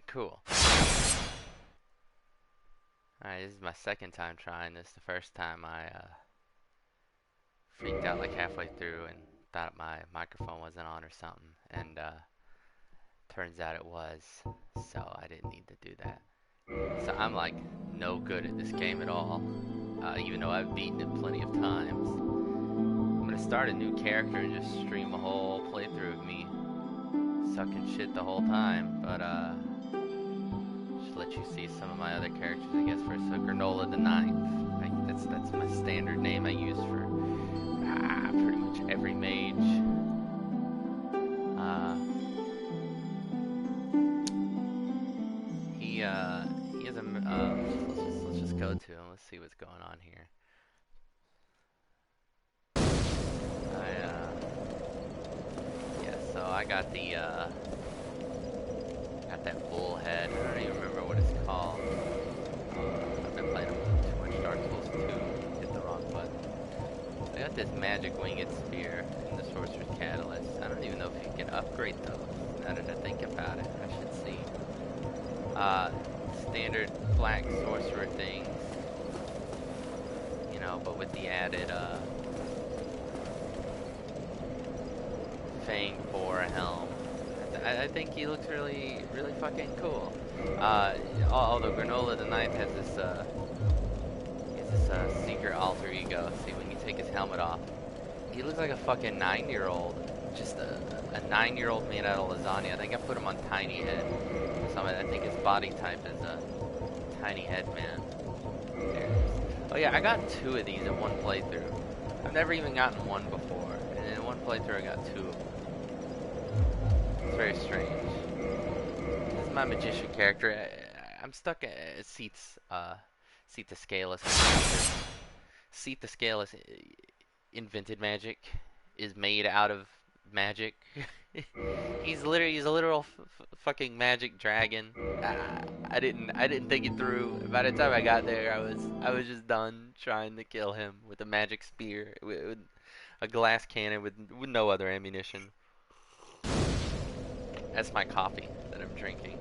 Cool. Alright, this is my second time trying this. The first time I freaked out like halfway through and thought my microphone wasn't on or something. And turns out it was. So I didn't need to do that. So I'm like no good at this game at all. Even though I've beaten it plenty of times. I'm gonna start a new character and just stream a whole playthrough of me sucking shit the whole time. But just let you see some of my other characters, I guess. First, so Granola the Ninth. That's my standard name I use for pretty much every mage. He has a let's just go to him. Let's see what's going on here. Yeah. So I got the got that bull head. I don't even remember what it's called. I've been playing too much Dark Souls 2. Hit the wrong button. I got this magic winged spear and the sorcerer's catalyst. I don't even know if you can upgrade those. Now that I think about it, I should see. Standard black sorcerer things, you know, but with the added fang boar helm. I think he looks really fucking cool. Although Granola the Ninth has this secret alter ego. See, when you take his helmet off, he looks like a fucking 9-year-old. Just a 9-year-old made out of lasagna. I think I put him on tiny head. So I think his body type is a tiny head man. There it is. Oh yeah, I got 2 of these in one playthrough. I've never even gotten one before, and in one playthrough I got 2 of them. It's very strange. This is my magician character. I'm stuck at Seath the Scaleless. Seath the Scaleless invented magic, is made out of magic. He's a literal fucking magic dragon. I didn't think it through. By the time I got there, I was just done trying to kill him with a magic spear with a glass cannon with no other ammunition. That's my coffee that I'm drinking.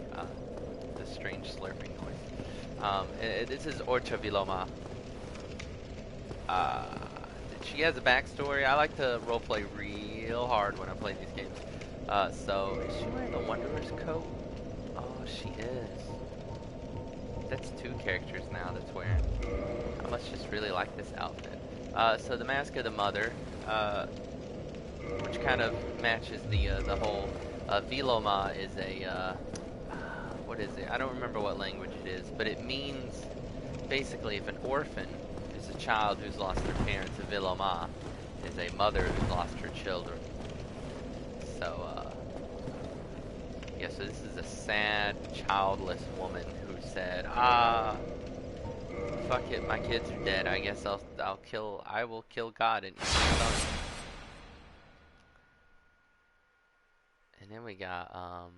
This strange slurping noise. This is Orcha Viloma. She has a backstory. I like to roleplay real hard when I play these games. So, is she wearing the Wanderer's coat? Oh, she is. That's 2 characters now that's wearing. I must just really like this outfit. So the Mask of the Mother, which kind of matches the whole. Viloma is a, what is it? I don't remember what language it is, but it means, basically, if an orphan is a child who's lost their parents, a Viloma is a mother who's lost her children. So, yeah, so this is a sad, childless woman who said, fuck it, my kids are dead, I guess I will kill God and eat my son. And then we got, oh,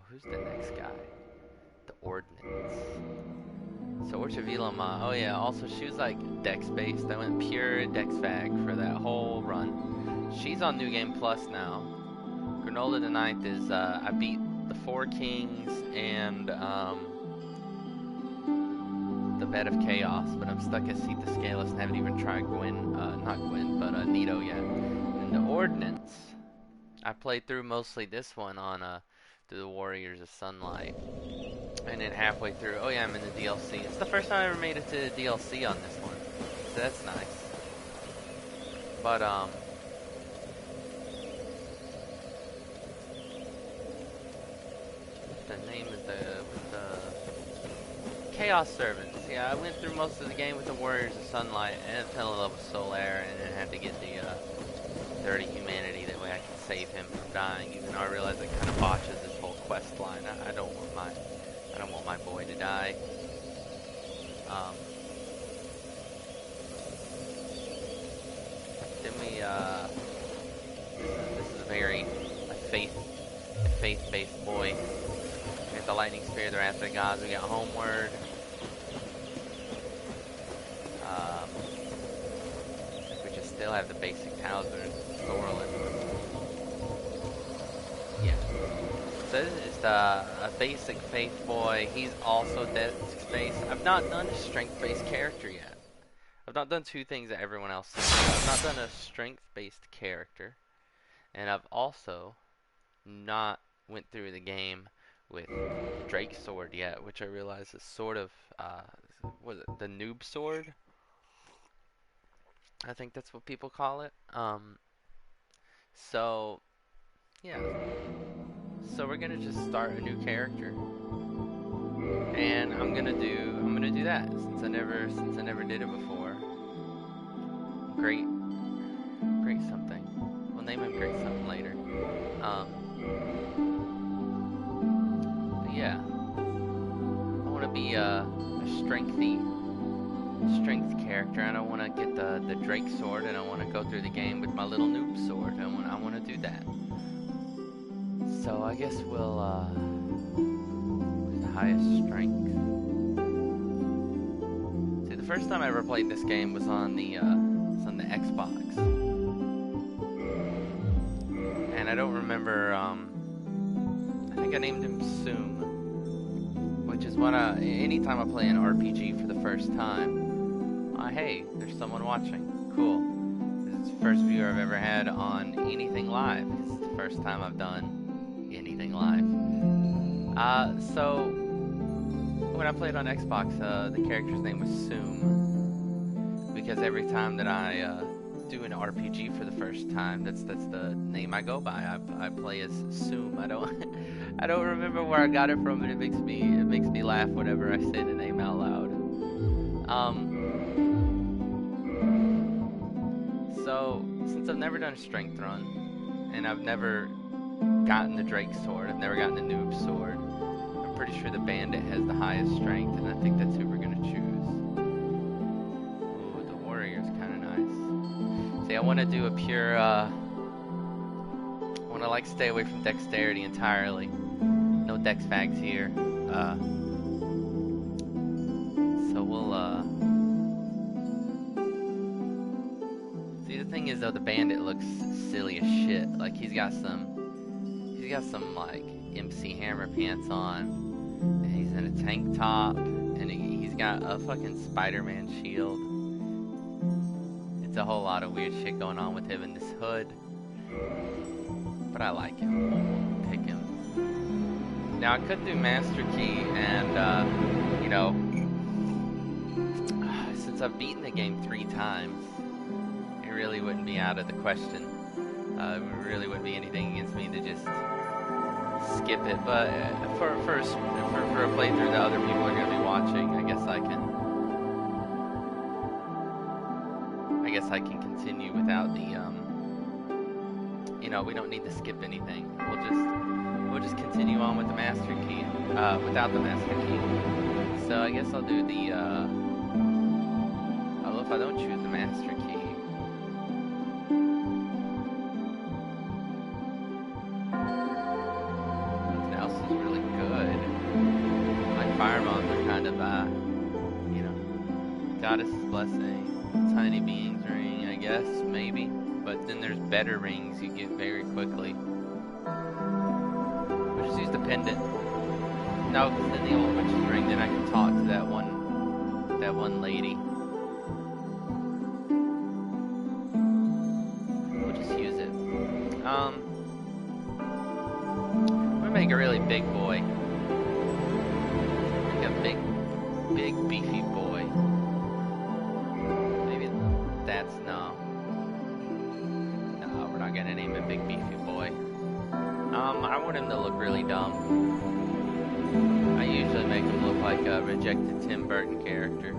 who's the next guy? The Ordnance. So Orcha Viloma, oh yeah, also she was like Dex-based. I went pure Dex-fag for that whole run. She's on New Game Plus now. Granola the Ninth is, I beat the 4 Kings and, the Bed of Chaos, but I'm stuck at Seath the Scaleless and haven't even tried not Gwen, but Nito yet. And the Ordnance, I played through mostly this one on through the Warriors of Sunlight, and then halfway through, oh yeah, I'm in the DLC. It's the first time I ever made it to the DLC on this one, so that's nice. But the name is the Chaos Servants. Yeah, I went through most of the game with the Warriors of Sunlight, and fell in love with Solaire, and then had to get the Dirty Humanity. That way I can save him from dying. Even though I realize it kind of botches this whole quest line. I don't want my boy to die. Then we this is a very faith-based boy. We got the Lightning Spear, the Wrath of the Gods. We got Homeward. We just still have the basic Talisman. Thorlin. Yeah. So this is just a basic faith boy. He's also dex-based. I've not done a strength-based character yet. I've not done two things that everyone else says. I've not done a strength-based character, and I've also not went through the game with the Drake sword yet, which I realize is sort of, what is it, the noob sword? I think that's what people call it. So, yeah. So we're gonna just start a new character, and I'm gonna do that since I never did it before. Great something. We'll name him Great something later. But yeah, I want to be a strength character, and I want to get the Drake sword, and I want to go through the game with my little noob sword. I want to do that. So I guess we'll the highest strength. See, the first time I ever played this game was on the Xbox, and I don't remember. I think I named him Soom, which is what anytime I play an RPG for the first time. Hey, there's someone watching. Cool. This is the first viewer I've ever had on anything live. This is the first time I've done anything live. So when I played on Xbox, the character's name was Soom, because every time that I do an RPG for the first time, that's the name I go by. I play as Soom. I don't remember where I got it from, but it makes me laugh whenever I say the name out loud. So since I've never done a strength run, and I've never gotten the Drake sword, I've never gotten the noob sword, I'm pretty sure the bandit has the highest strength, and I think that's who we're gonna choose. Ooh, the warrior's kind of nice. See, I want to do a pure, I want to like stay away from dexterity entirely. No dex fags here. So we'll, see, the thing is though, the bandit looks silly as shit. Like he's got some like MC Hammer pants on, and he's in a tank top, and he's got a fucking Spider-Man shield. It's a whole lot of weird shit going on with him in this hood, but I like him. We'll pick him. Now I could do Master Key, and you know, since I've beaten the game 3 times, it really wouldn't be out of the question. It really wouldn't be anything against me to just skip it, but for a playthrough that other people are going to be watching, I guess I can continue without the you know, we don't need to skip anything. We'll just continue on with the Master Key, without the Master Key. So I guess I'll do the although if I don't choose the Master Key, Firebombs are kind of, you know, Goddess's Blessing, Tiny Being's Ring, I guess, maybe. But then there's better rings you get very quickly. We'll just use the pendant. No, because then the old witch's ring, then I can talk to that one lady. We'll just use it. I'm gonna make a really big boy. Big beefy boy. Maybe that's no, we're not gonna name him Big Beefy Boy. I want him to look really dumb. I usually make him look like a rejected Tim Burton character.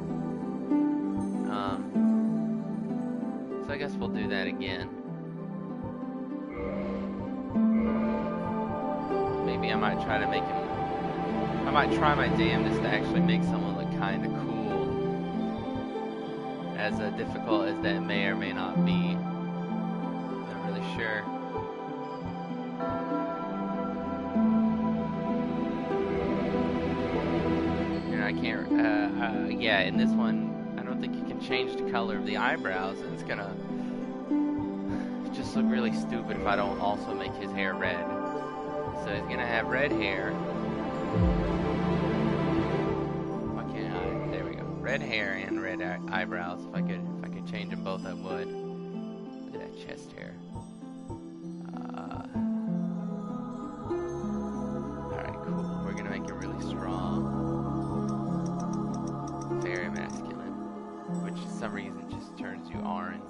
So I guess we'll do that again. Maybe I might try to make him. I might try my damnedest to actually make someone look kind of cool, as difficult as that may or may not be. Not really sure. And I can't, yeah, in this one, I don't think you can change the color of the eyebrows, and it's gonna just look really stupid if I don't also make his hair red. So he's gonna have red hair. Why can't I? There we go. Red hair and red eyebrows. If I could change them both, I would. Look at that chest hair. Alright, cool. We're gonna make it really strong. Very masculine. Which for some reason just turns you orange.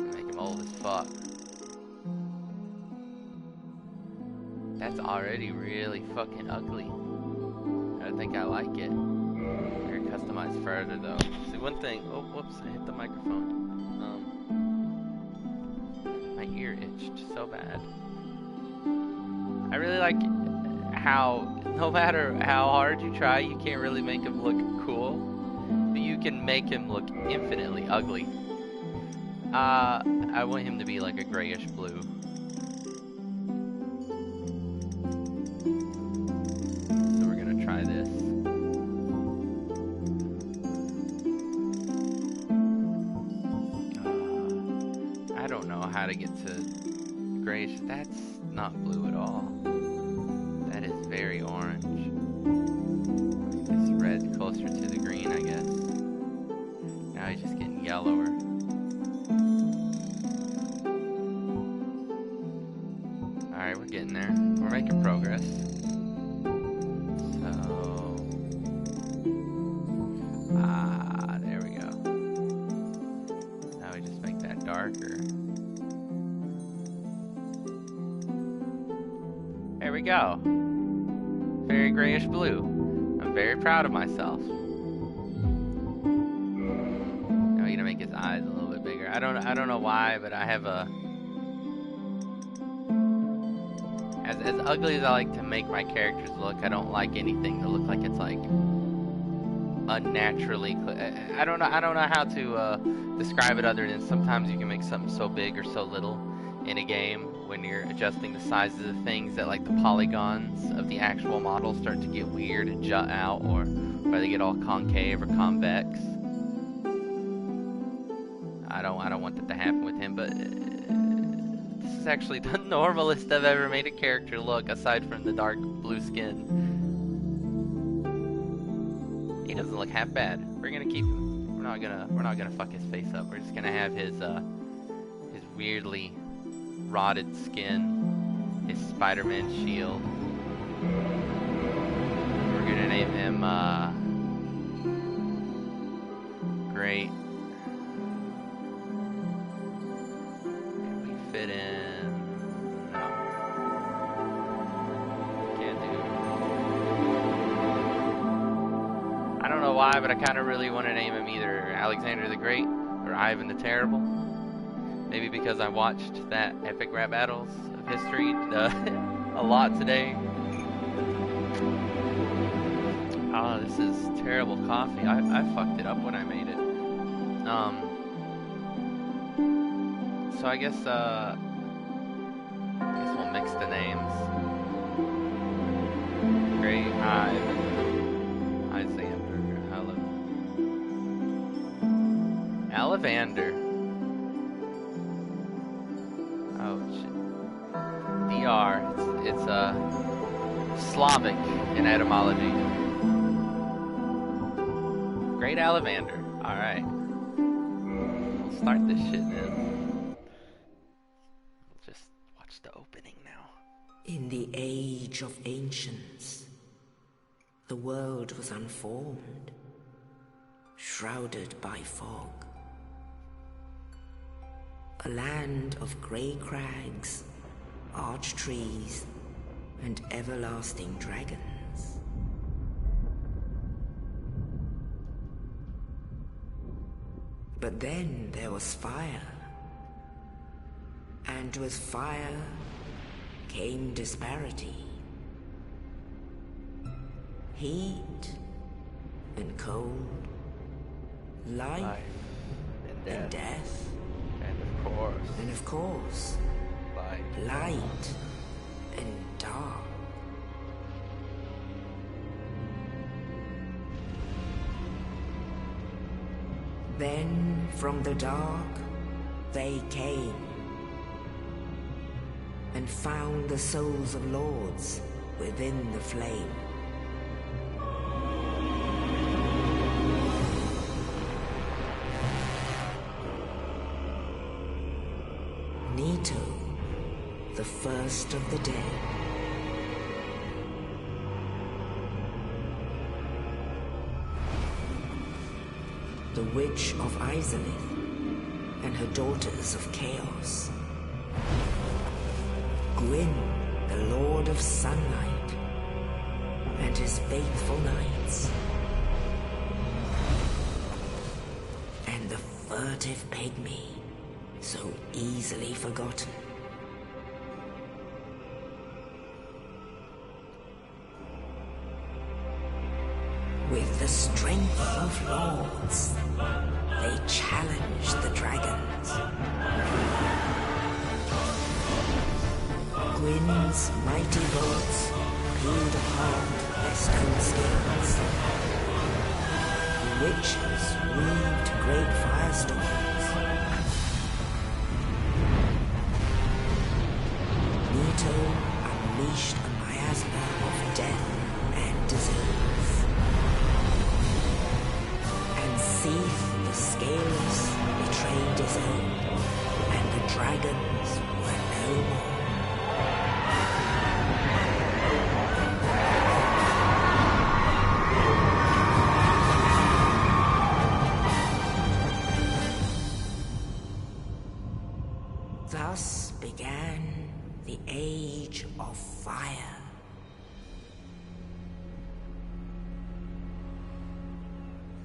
Make him old as fuck. That's already really fucking ugly. I don't think I like it. We're gonna customize further though. See, one thing. Oh, whoops! I hit the microphone. My ear itched so bad. I really like how no matter how hard you try, you can't really make him look cool, but you can make him look infinitely ugly. I want him to be like a grayish blue. So we're gonna try this. I don't know how to get to grayish. That's not blue at all. That is very orange. This red closer to the green, I guess. Now he's just getting yellower. Alright, we're getting there. We're making progress. So... there we go. Now we just make that darker. There we go. Very grayish blue. I'm very proud of myself. Now we're gonna make his eyes a little bit bigger. I don't know why, but I have a... As ugly as I like to make my characters look, I don't like anything to look like it's like unnaturally. I don't know how to describe it other than sometimes you can make something so big or so little in a game when you're adjusting the sizes of things that like the polygons of the actual model start to get weird and jut out, or where they get all concave or convex. I don't want that to happen with him, but this is actually the normalest I've ever made a character look, aside from the dark blue skin. He doesn't look half bad. We're gonna keep him. We're not gonna fuck his face up. We're just gonna have his weirdly rotted skin, his Spider-Man shield. We're gonna name him Great. Can we fit in? No. Can't do. I don't know why, but I kind of really want to name him either Alexander the Great or Ivan the Terrible. Maybe because I watched that epic rap battles of history a lot today. Oh, this is terrible coffee. I fucked it up when I made it. So I guess we'll mix the names. Great Ivan, Alexander, Alivander. Oh shit. DR. It's Slavic in etymology. Great Alivander. Alright. We'll start this shit then. We'll just watch the opening now. In the age of ancients, the world was unformed, shrouded by fog. A land of grey crags, arch trees, and everlasting dragons. But then there was fire, and with fire came disparity. Heat and cold, life and death. And of course, light and dark. Then from the dark they came. and found the souls of lords within the flame. Nito, the first of the dead. The Witch of Izalith and her daughters of Chaos. Gwyn, the Lord of Sunlight, and his faithful knights. And the furtive pygmy, so easily forgotten. With the strength of lords, they challenged the dragons. Gwyn's mighty bolts peeled apart their stone scales. The witches weaved great firestorms. Nito unleashed a miasma of death and disease. And Seath, the Scaleless, betrayed his own, and the dragons were no more. Thus began the Age of Fire.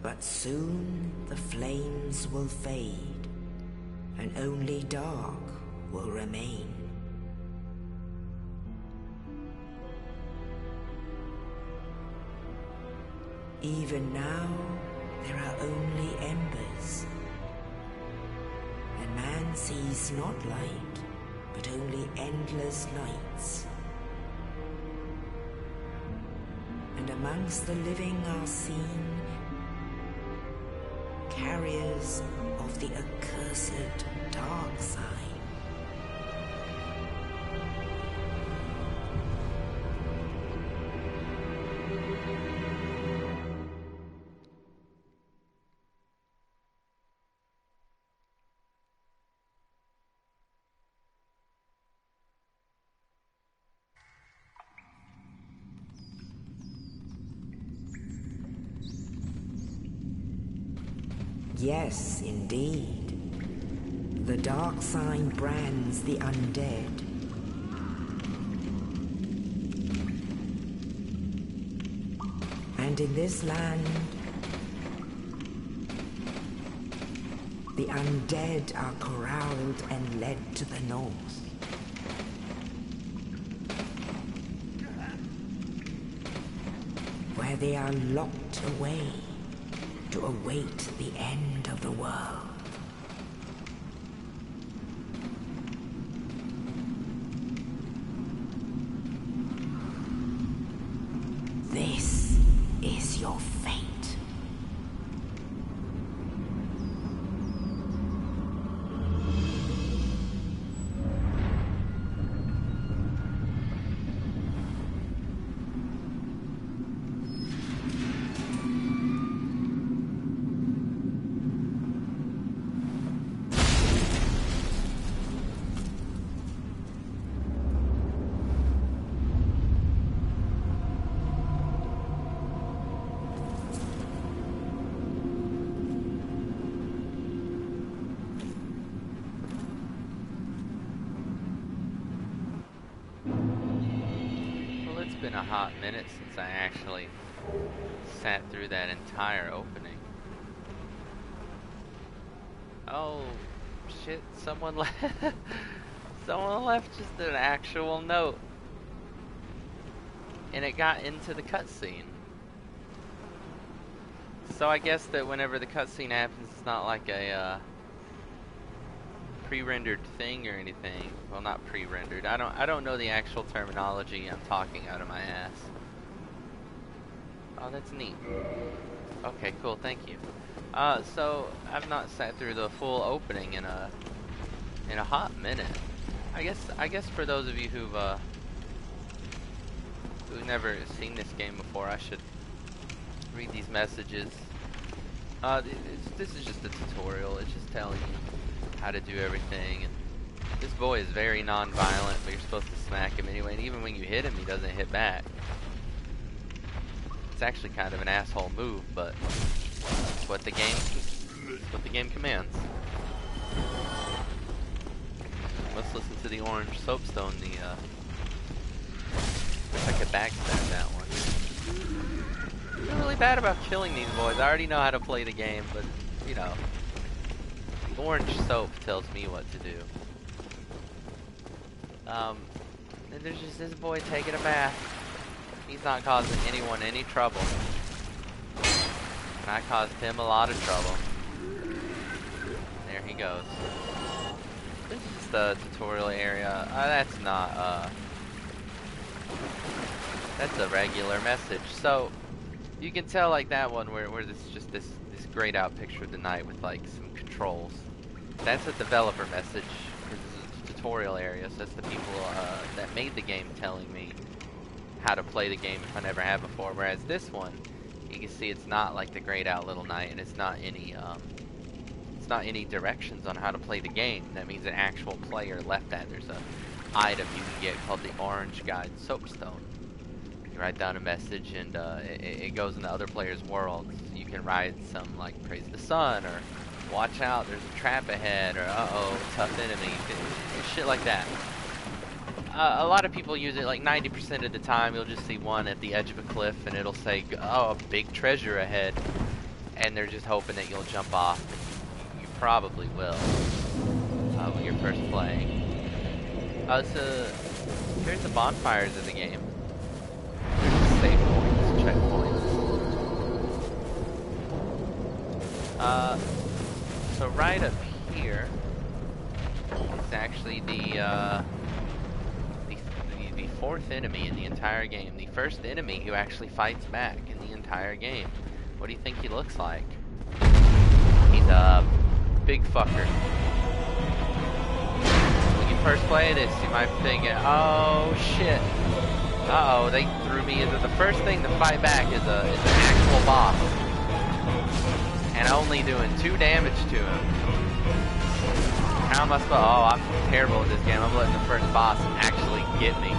But soon the flames will fade, and only dark will remain. Even now, there are only embers. And man sees not light, but only endless nights. And amongst the living are seen carriers of the accursed dark side. Yes, indeed. The dark sign brands the undead. And in this land, the undead are corralled and led to the north. Where they are locked away to await the end of the world. This is your fate. Been a hot minute since I actually sat through that entire opening. Oh shit, someone left someone left just an actual note. And it got into the cutscene. So I guess that whenever the cutscene happens, it's not like a pre-rendered thing or anything. Well, not pre-rendered. I don't know the actual terminology. I'm talking out of my ass. Oh, that's neat. Okay, cool. Thank you. So I've not sat through the full opening in a hot minute. I guess for those of you who've never seen this game before, I should read these messages. This is just a tutorial. It's just telling you how to do everything. And this boy is very non-violent, but you're supposed to smack him anyway. And even when you hit him, he doesn't hit back. It's actually kind of an asshole move, but it's what the game commands. Let's listen to the orange soapstone. Wish I could backstab that one. I feel really bad about killing these boys. I already know how to play the game, but you know, the orange soap tells me what to do. And there's just this boy taking a bath. He's not causing anyone any trouble. And I caused him a lot of trouble. There he goes. This is the tutorial area. That's not, that's a regular message. So, you can tell like that one where this just this grayed out picture of the night with like some controls. That's a developer message. This is a tutorial area, so that's the people that made the game telling me how to play the game if I never have before. Whereas this one, you can see it's not like the grayed out little night, and it's not any directions on how to play the game. That means an actual player left that. There's a item you can get called the Orange Guide Soapstone. You write down a message, and it goes into other players' worlds. You can write some like praise the sun, or watch out, there's a trap ahead, or uh-oh, tough enemy, shit like that. A lot of people use it like 90% of the time. You'll just see one at the edge of a cliff, and it'll say, oh, a big treasure ahead, and they're just hoping that you'll jump off. You probably will when you're first playing. So here's the bonfires of the game. There's the save points, checkpoints. So right up here is actually the fourth enemy in the entire game. The first enemy who actually fights back in the entire game. What do you think he looks like? He's a big fucker. When you first play this, you might be thinking, oh shit. Uh-oh, they threw me into the first thing to fight back is an actual boss. And only doing 2 damage to him. How am I supposed to... Oh, I'm terrible at this game. I'm letting the first boss actually get me.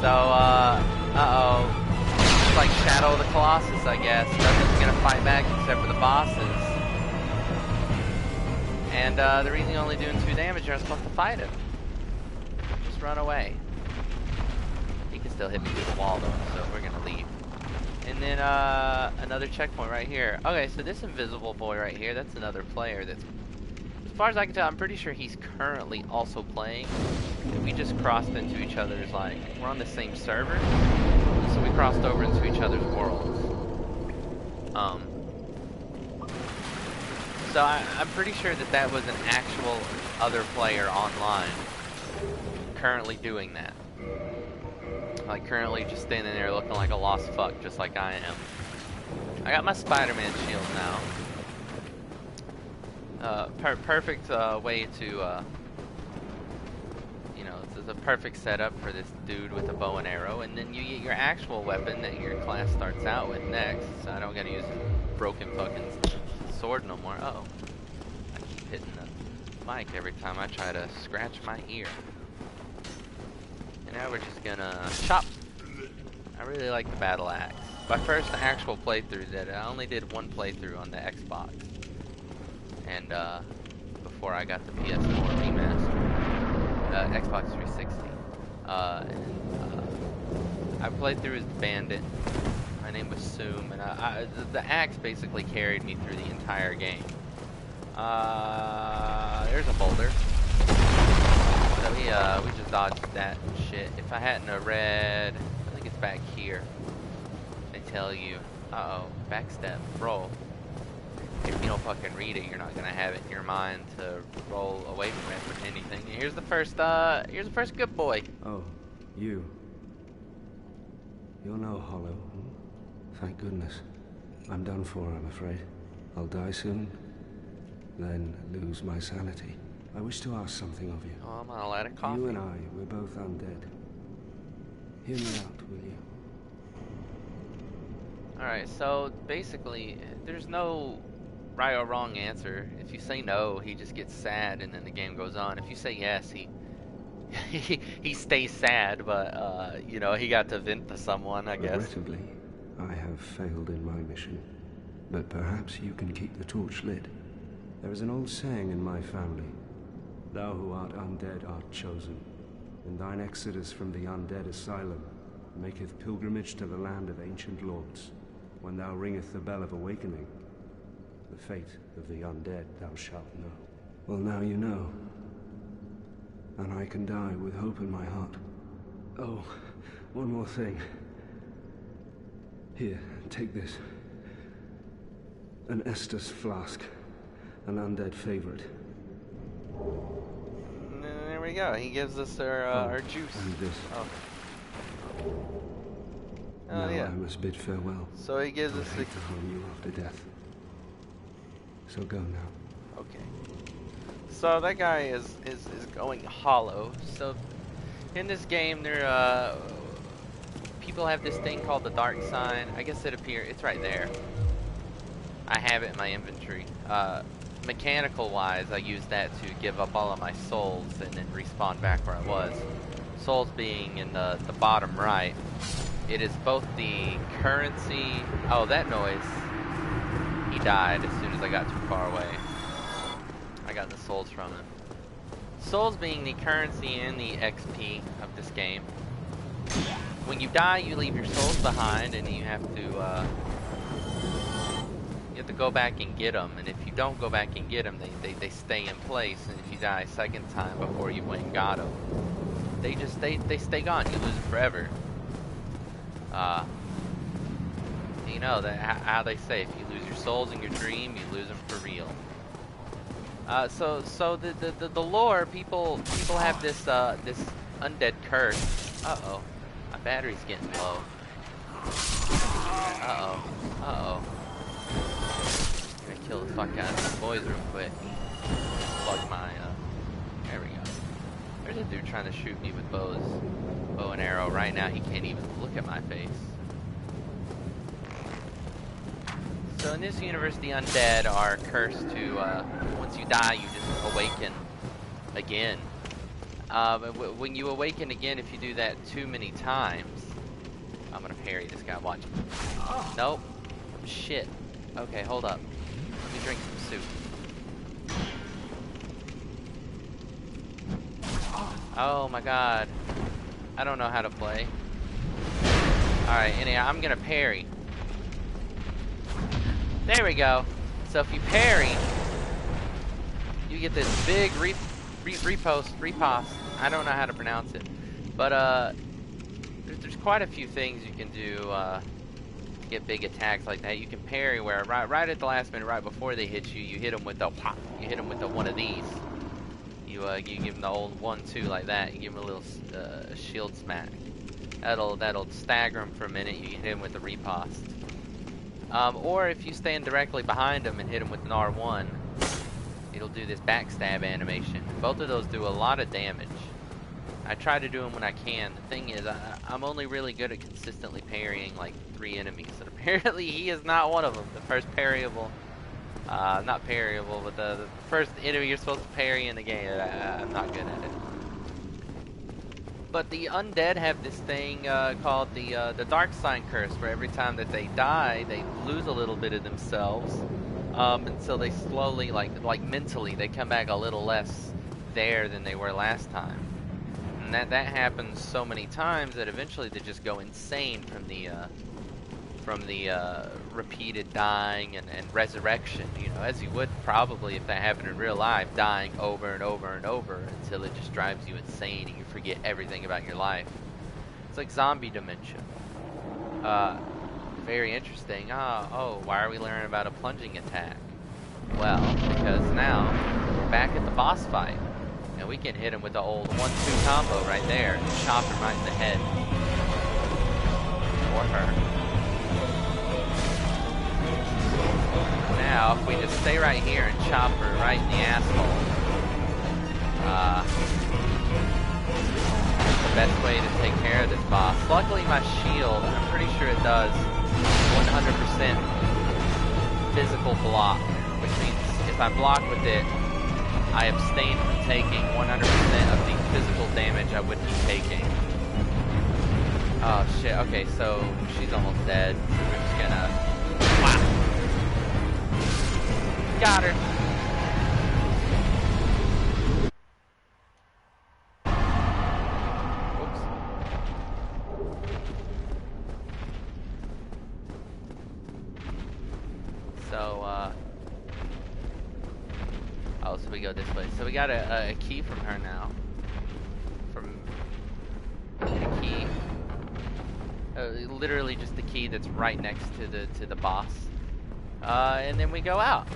So, uh-oh. It's like Shadow of the Colossus, I guess. Nothing's gonna fight back except for the bosses. And, they're really only doing 2 damage. You're not supposed to fight him. Just run away. He can still hit me through the wall, though, so we're gonna leave. And then, another checkpoint right here. Okay, so this invisible boy right here, that's another player that's... As far as I can tell, I'm pretty sure he's currently also playing. We just crossed into each other's, like... We're on the same server. So we crossed over into each other's worlds. So I'm pretty sure that was an actual other player online. Currently doing that. Like, currently just standing there looking like a lost fuck, just like I am. I got my Spider-Man shield now. Perfect way to, you know, this is a perfect setup for this dude with a bow and arrow, and then you get your actual weapon that your class starts out with next. So I don't gotta use a broken fucking sword no more. Uh-oh. I keep hitting the mic every time I try to scratch my ear. And now we're just gonna chop. I really like the battle axe. My first actual playthrough did it. I only did 1 playthrough on the Xbox. And before I got the PS4 remastered, Xbox 360. I played through as Bandit. My name was Soom, and the axe basically carried me through the entire game. There's a boulder. So we just dodged that shit. If I hadn't have read, I think it's back here. They tell you, uh-oh, backstep, roll. If you don't fucking read it, you're not gonna have it in your mind to roll away from it for anything. And here's the first good boy. Oh, you. You're no hollow. Hmm? Thank goodness. I'm done for, I'm afraid. I'll die soon, then lose my sanity. I wish to ask something of you. Oh, I'm gonna let it coffee. You and I, we're both undead. Hear me out, will you? Alright, so basically, there's no right or wrong answer. If you say no, he just gets sad and then the game goes on. If you say yes, he stays sad, but, you know, he got to vent to someone, I guess. Regrettably, I have failed in my mission. But perhaps you can keep the torch lit. There is an old saying in my family. Thou who art undead art chosen, and thine exodus from the undead asylum maketh pilgrimage to the land of ancient lords. When thou ringeth the bell of awakening, the fate of the undead thou shalt know. Well, now you know. And I can die with hope in my heart. Oh, one more thing. Here, take this. An Estus flask. An undead favorite. There we go. He gives us our juice. And this. Oh. Now Yeah. I must bid farewell. So he gives us I hate to harm you after death. So go now. Okay. So that guy is going hollow. So in this game, people have this thing called the dark sign. I guess it's right there. I have it in my inventory. Mechanical wise, I use that to give up all of my souls and then respawn back where I was. Souls being in the bottom right. It is both the currency. Oh, that noise. He died as soon as I got too far away. I got the souls from him. Souls being the currency and the XP of this game. When you die, you leave your souls behind, and you have to go back and get them. And if you don't go back and get them, they stay in place. And if you die a second time before you went and got them, they stay gone. You lose them forever. You know how they say, if you lose your souls in your dream, you lose them for real. So the lore, people have this this undead curse. Uh-oh, my battery's getting low. Uh-oh. I'm gonna kill the fuck out of these boys real quick. Plug my there we go. There's a dude trying to shoot me with bow and arrow. Right now he can't even look at my face. So in this universe, the undead are cursed to, once you die, you just awaken again. When you awaken again, if you do that too many times, I'm gonna parry this guy, watch. Nope. Shit. Okay, hold up. Let me drink some soup. Oh my god. I don't know how to play. Alright, anyhow, I'm gonna parry. There we go. So if you parry, you get this big repost. I don't know how to pronounce it, but there's quite a few things you can do to get big attacks like that. You can parry where right at the last minute, right before they hit you, you hit them with the pop. You hit them with the one of these. You give them the old 1-2 like that. You give them a little shield smack. That'll stagger them for a minute. You hit them with the riposte. Or if you stand directly behind them and hit them with an R1, it'll do this backstab animation. Both of those do a lot of damage. I try to do them when I can. The thing is, I'm only really good at consistently parrying like 3 enemies, and apparently he is not one of them. The first parryable, not parryable, but the first enemy you're supposed to parry in the game, I'm not good at it. But the undead have this thing called the dark sign curse, where every time that they die, they lose a little bit of themselves, until they slowly, like mentally, they come back a little less there than they were last time. And that happens so many times that eventually they just go insane from the repeated dying and resurrection, you know, as you would probably if that happened in real life, dying over and over and over until it just drives you insane and you forget everything about your life. It's like zombie dementia. Very interesting. Oh, why are we learning about a plunging attack? Well, because now we're back at the boss fight, and we can hit him with the old 1-2 combo right there and chop him right in the head. Or her. Now, if we just stay right here and chop her right in the asshole, the best way to take care of this boss. Luckily my shield, I'm pretty sure it does 100% physical block, which means if I block with it, I abstain from taking 100% of the physical damage I would be taking. Oh shit, okay, so she's almost dead. So we're just gonna... Wow! Got her! Whoops. So, oh, so we go this way. So we got a key from her now. From... a key. Literally just the key that's right next to the boss, and then we go out.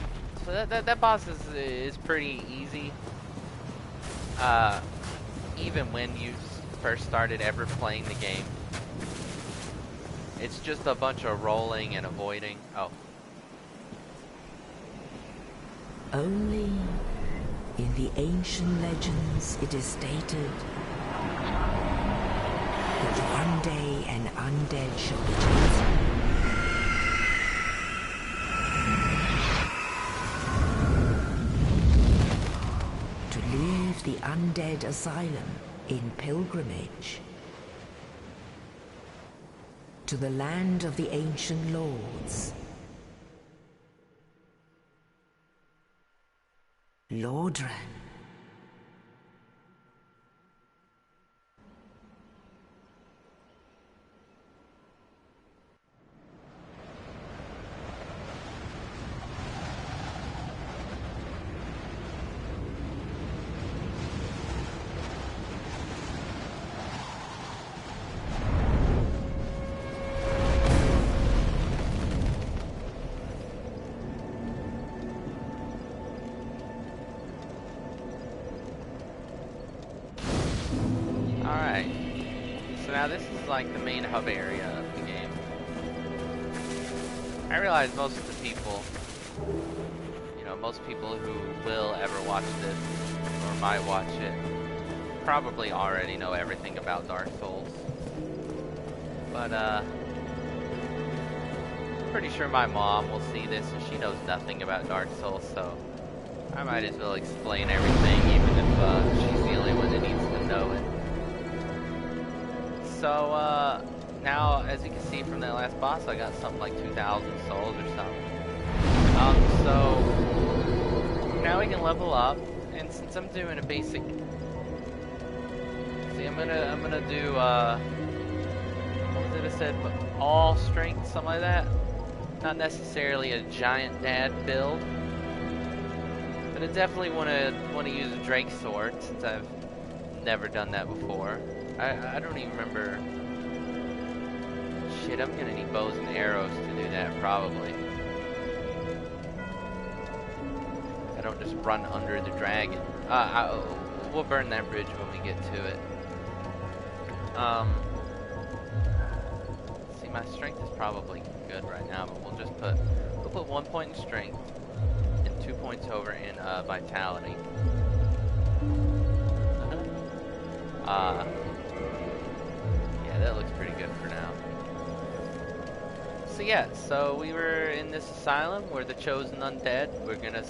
So that boss is pretty easy. Even when you first started ever playing the game, it's just a bunch of rolling and avoiding. Oh. Only in the ancient legends it is stated that one day an undead shall be chosen. To leave the undead asylum in pilgrimage to the land of the ancient lords. Lordran. Alright, so now this is like the main hub area of the game. I realize most of the people, most people who will ever watch this, or might watch it, probably already know everything about Dark Souls. But, pretty sure my mom will see this and she knows nothing about Dark Souls, so I might as well explain everything, even if she's the only one that needs to know it. So, now, as you can see from that last boss, I got something like 2,000 souls or something. So, now we can level up, and since I'm doing a basic... See, I'm gonna do, what was it I said? All strength, something like that? Not necessarily a giant dad build. But I definitely want to use a Drake sword, since I've never done that before. I don't even remember. Shit, I'm gonna need bows and arrows to do that, probably. I don't just run under the dragon. We'll burn that bridge when we get to it. See, my strength is probably good right now, but we'll put 1 point in strength and 2 points over in vitality. Yeah, that looks pretty good for now. So yeah, so we were in this asylum. We're the chosen undead. We're gonna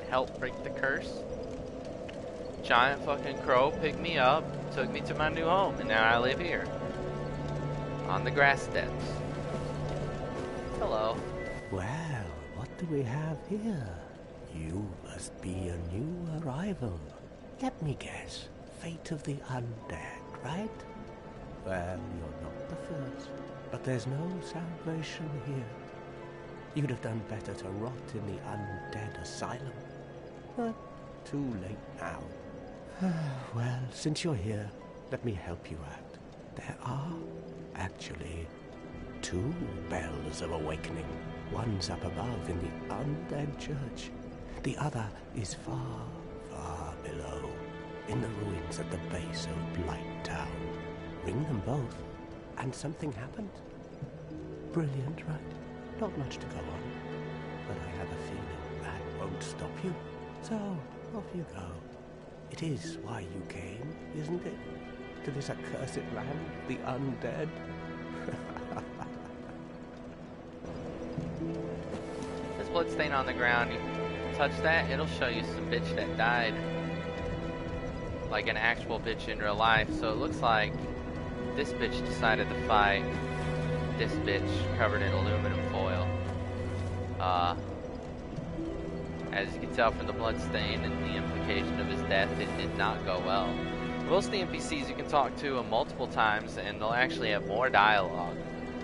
help break the curse. Giant fucking crow picked me up, took me to my new home, and now I live here. On the grass steps. Hello. Well, what do we have here? You must be a new arrival. Let me guess. Fate of the undead, right? Well, you're not the first, but there's no salvation here. You'd have done better to rot in the undead asylum. But too late now. Well, since you're here, let me help you out. There are, actually, 2 bells of awakening. One's up above in the undead church. The other is far, far below, in the ruins at the base of Blight Town. Ring them both, and something happened. Brilliant, right? Not much to go on, but I have a feeling that won't stop you. So, off you go. It is why you came, isn't it? To this accursed land, the undead? There's bloodstain on the ground. You touch that, it'll show you some bitch that died. Like an actual bitch in real life. So it looks like this bitch decided to fight this bitch covered in aluminum foil. As you can tell from the bloodstain and the implication of his death, it did not go well. Most of the NPCs you can talk to multiple times, and they'll actually have more dialogue.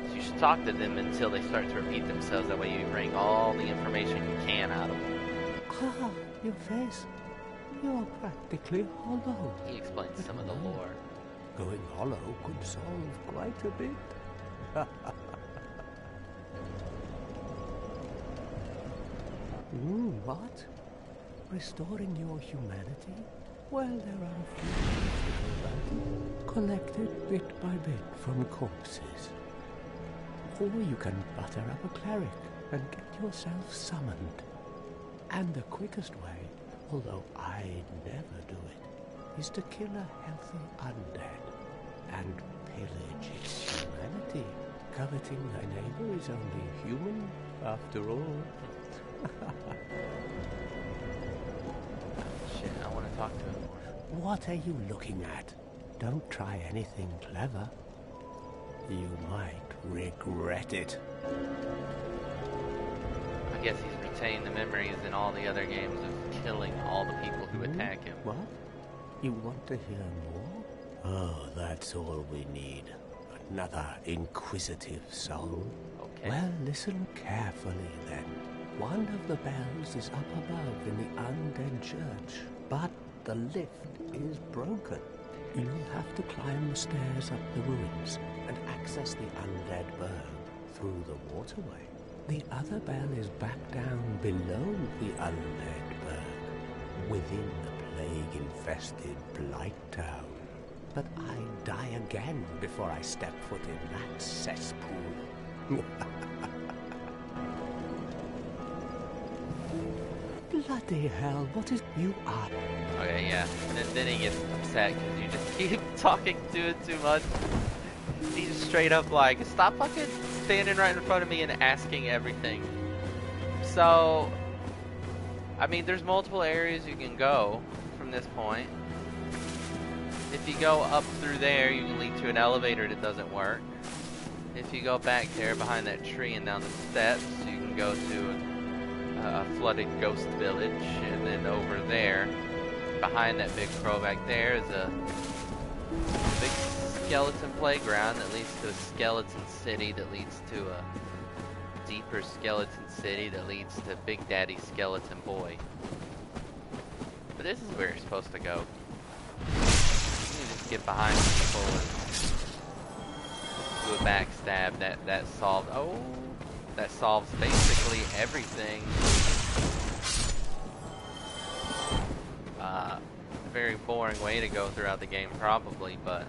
So you should talk to them until they start to repeat themselves. That way you bring all the information you can out of them. Ah, your face. You're practically hollow. He explains some of the lore. Going hollow could solve quite a bit. What? Restoring your humanity? Well, there are a few ways to go about it. Collected bit by bit from corpses. Or you can butter up a cleric and get yourself summoned. And the quickest way, although I'd never do it, is to kill a healthy undead and pillage its humanity. Coveting thy neighbor is only human, after all. Shit, I want to talk to him more. What are you looking at? Don't try anything clever. You might regret it. I guess he's retained the memories in all the other games of killing all the people who attack him. What? You want to hear more? Oh, that's all we need. Another inquisitive soul. Okay. Well, listen carefully then. One of the bells is up above in the undead church, but the lift is broken. You'll have to climb the stairs up the ruins and access the undead burg through the waterway. The other bell is back down below the undead burg, within the plague-infested Blight Town. But I'd die again before I step foot in that cesspool. Bloody hell, what is... You are... Okay, yeah. And then he gets upset because you just keep talking to it too much. He's just straight up like, stop fucking standing right in front of me and asking everything. So, I mean, there's multiple areas you can go from this point. If you go up through there, you can lead to an elevator that doesn't work. If you go back there behind that tree and down the steps, you can go to a flooded ghost village, and then over there, behind that big crow back there, is a big skeleton playground that leads to a skeleton city that leads to a deeper skeleton city that leads to Big Daddy Skeleton Boy. But this is where you're supposed to go. You can just get behind people and do a backstab. That solved. Oh, that solves basically everything. A very boring way to go throughout the game, probably, but.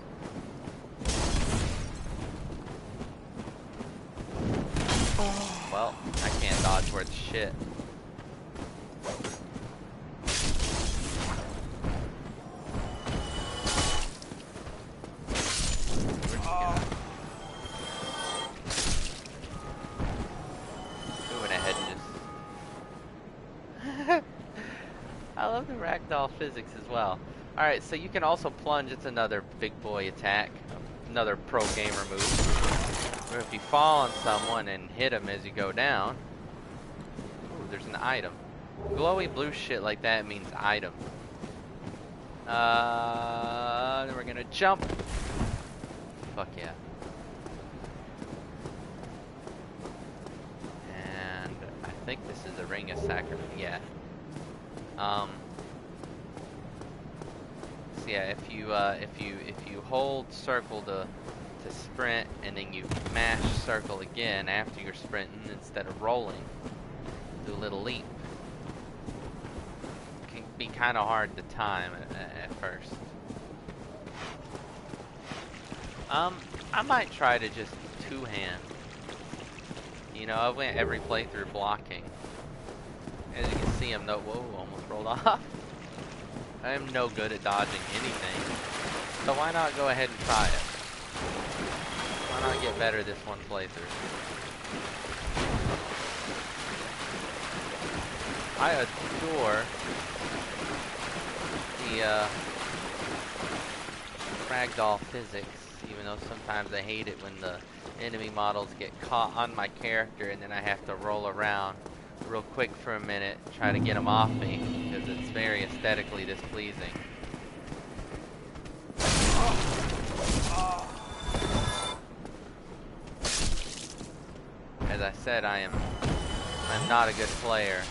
Well, I can't dodge worth shit. Moving ahead and just... I love the ragdoll physics as well. Alright, so you can also plunge. It's another big boy attack. Another pro gamer move. Or if you fall on someone and hit them as you go down, ooh, there's an item. Glowy blue shit like that means item. Then we're gonna jump. Fuck yeah. And I think this is a ring of sacrament. Yeah. So yeah, if you hold circle to sprint, and then you mash circle again after you're sprinting instead of rolling, do a little leap. It can be kind of hard to time at first. I might try to just two-hand. You know, I went every playthrough blocking. As you can see, I'm no... Whoa, almost rolled off. I am no good at dodging anything. So why not go ahead and try it? Why not get better this one playthrough? I adore the ragdoll physics, even though sometimes I hate it when the enemy models get caught on my character and then I have to roll around real quick for a minute, try to get them off me, because it's very aesthetically displeasing. As I said, I'm not a good player.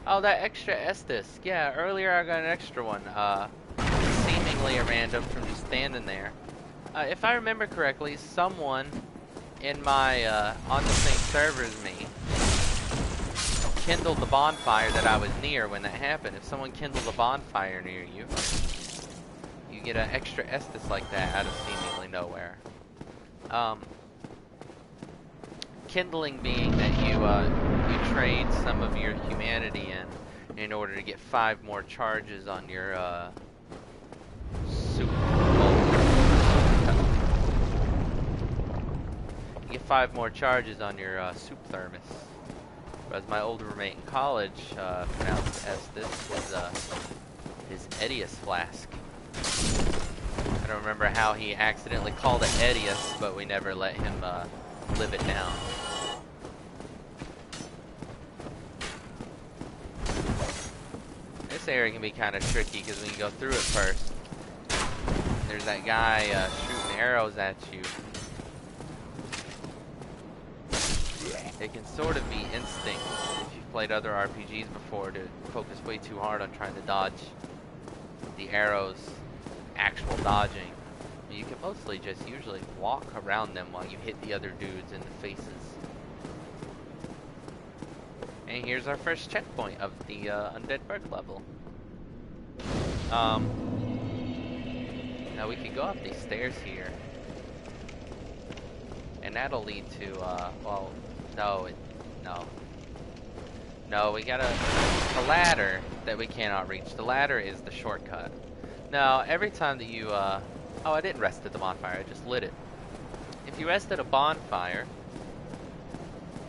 Oh, that extra Estus. Yeah, earlier I got an extra one. Seemingly a random from just standing there. If I remember correctly, someone in my, on the same server as me, kindled the bonfire that I was near when that happened. If someone kindles a bonfire near you, you get an extra Estus like that out of seemingly nowhere. Kindling being that you trade some of your humanity in order to get 5 more charges on your soup bowl. You get 5 more charges on your soup thermos. Whereas my older roommate in college pronounced Estus his Edius flask. I don't remember how he accidentally called it Edius, but we never let him live it down. This area can be kind of tricky because when you go through it first, there's that guy shooting arrows at you. It can sort of be instinct if you've played other RPGs before to focus way too hard on trying to dodge the arrows, actual dodging. You can mostly just usually walk around them while you hit the other dudes in the faces. And here's our first checkpoint of the Undead Burg level. Now we can go up these stairs here. And that'll lead to, well, no, we got a ladder that we cannot reach. The ladder is the shortcut. Now, every time that you, oh, I didn't rest at the bonfire, I just lit it. If you rest at a bonfire,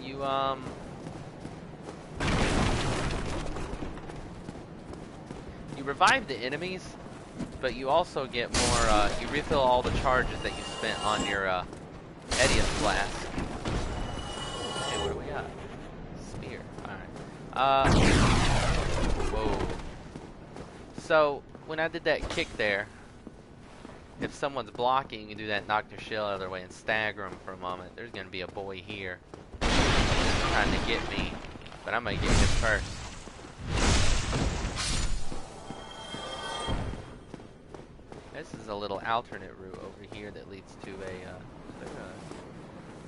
you, you revive the enemies, but you also get more, you refill all the charges that you spent on your, Edius flask. Hey, what do we got? Spear. Alright. Whoa. So, when I did that kick there, if someone's blocking, you can do that, knock their shield out of their way and stagger them for a moment. There's gonna be a boy here trying to get me, but I'm gonna get him first. This is a little alternate route over here that leads to a,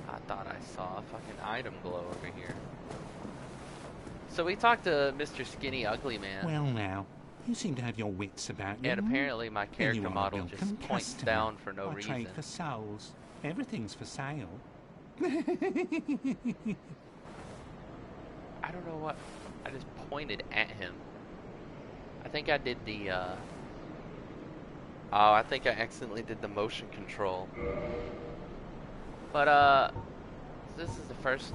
I thought I saw a fucking item glow over here. So we talked to Mr. Skinny Ugly Man. Well now, you seem to have your wits about you. And apparently my character model just points down for no reason. Trade for souls. Everything's for sale. I don't know what. I just pointed at him. I think I did the, oh, I think I accidentally did the motion control. But, this is the first,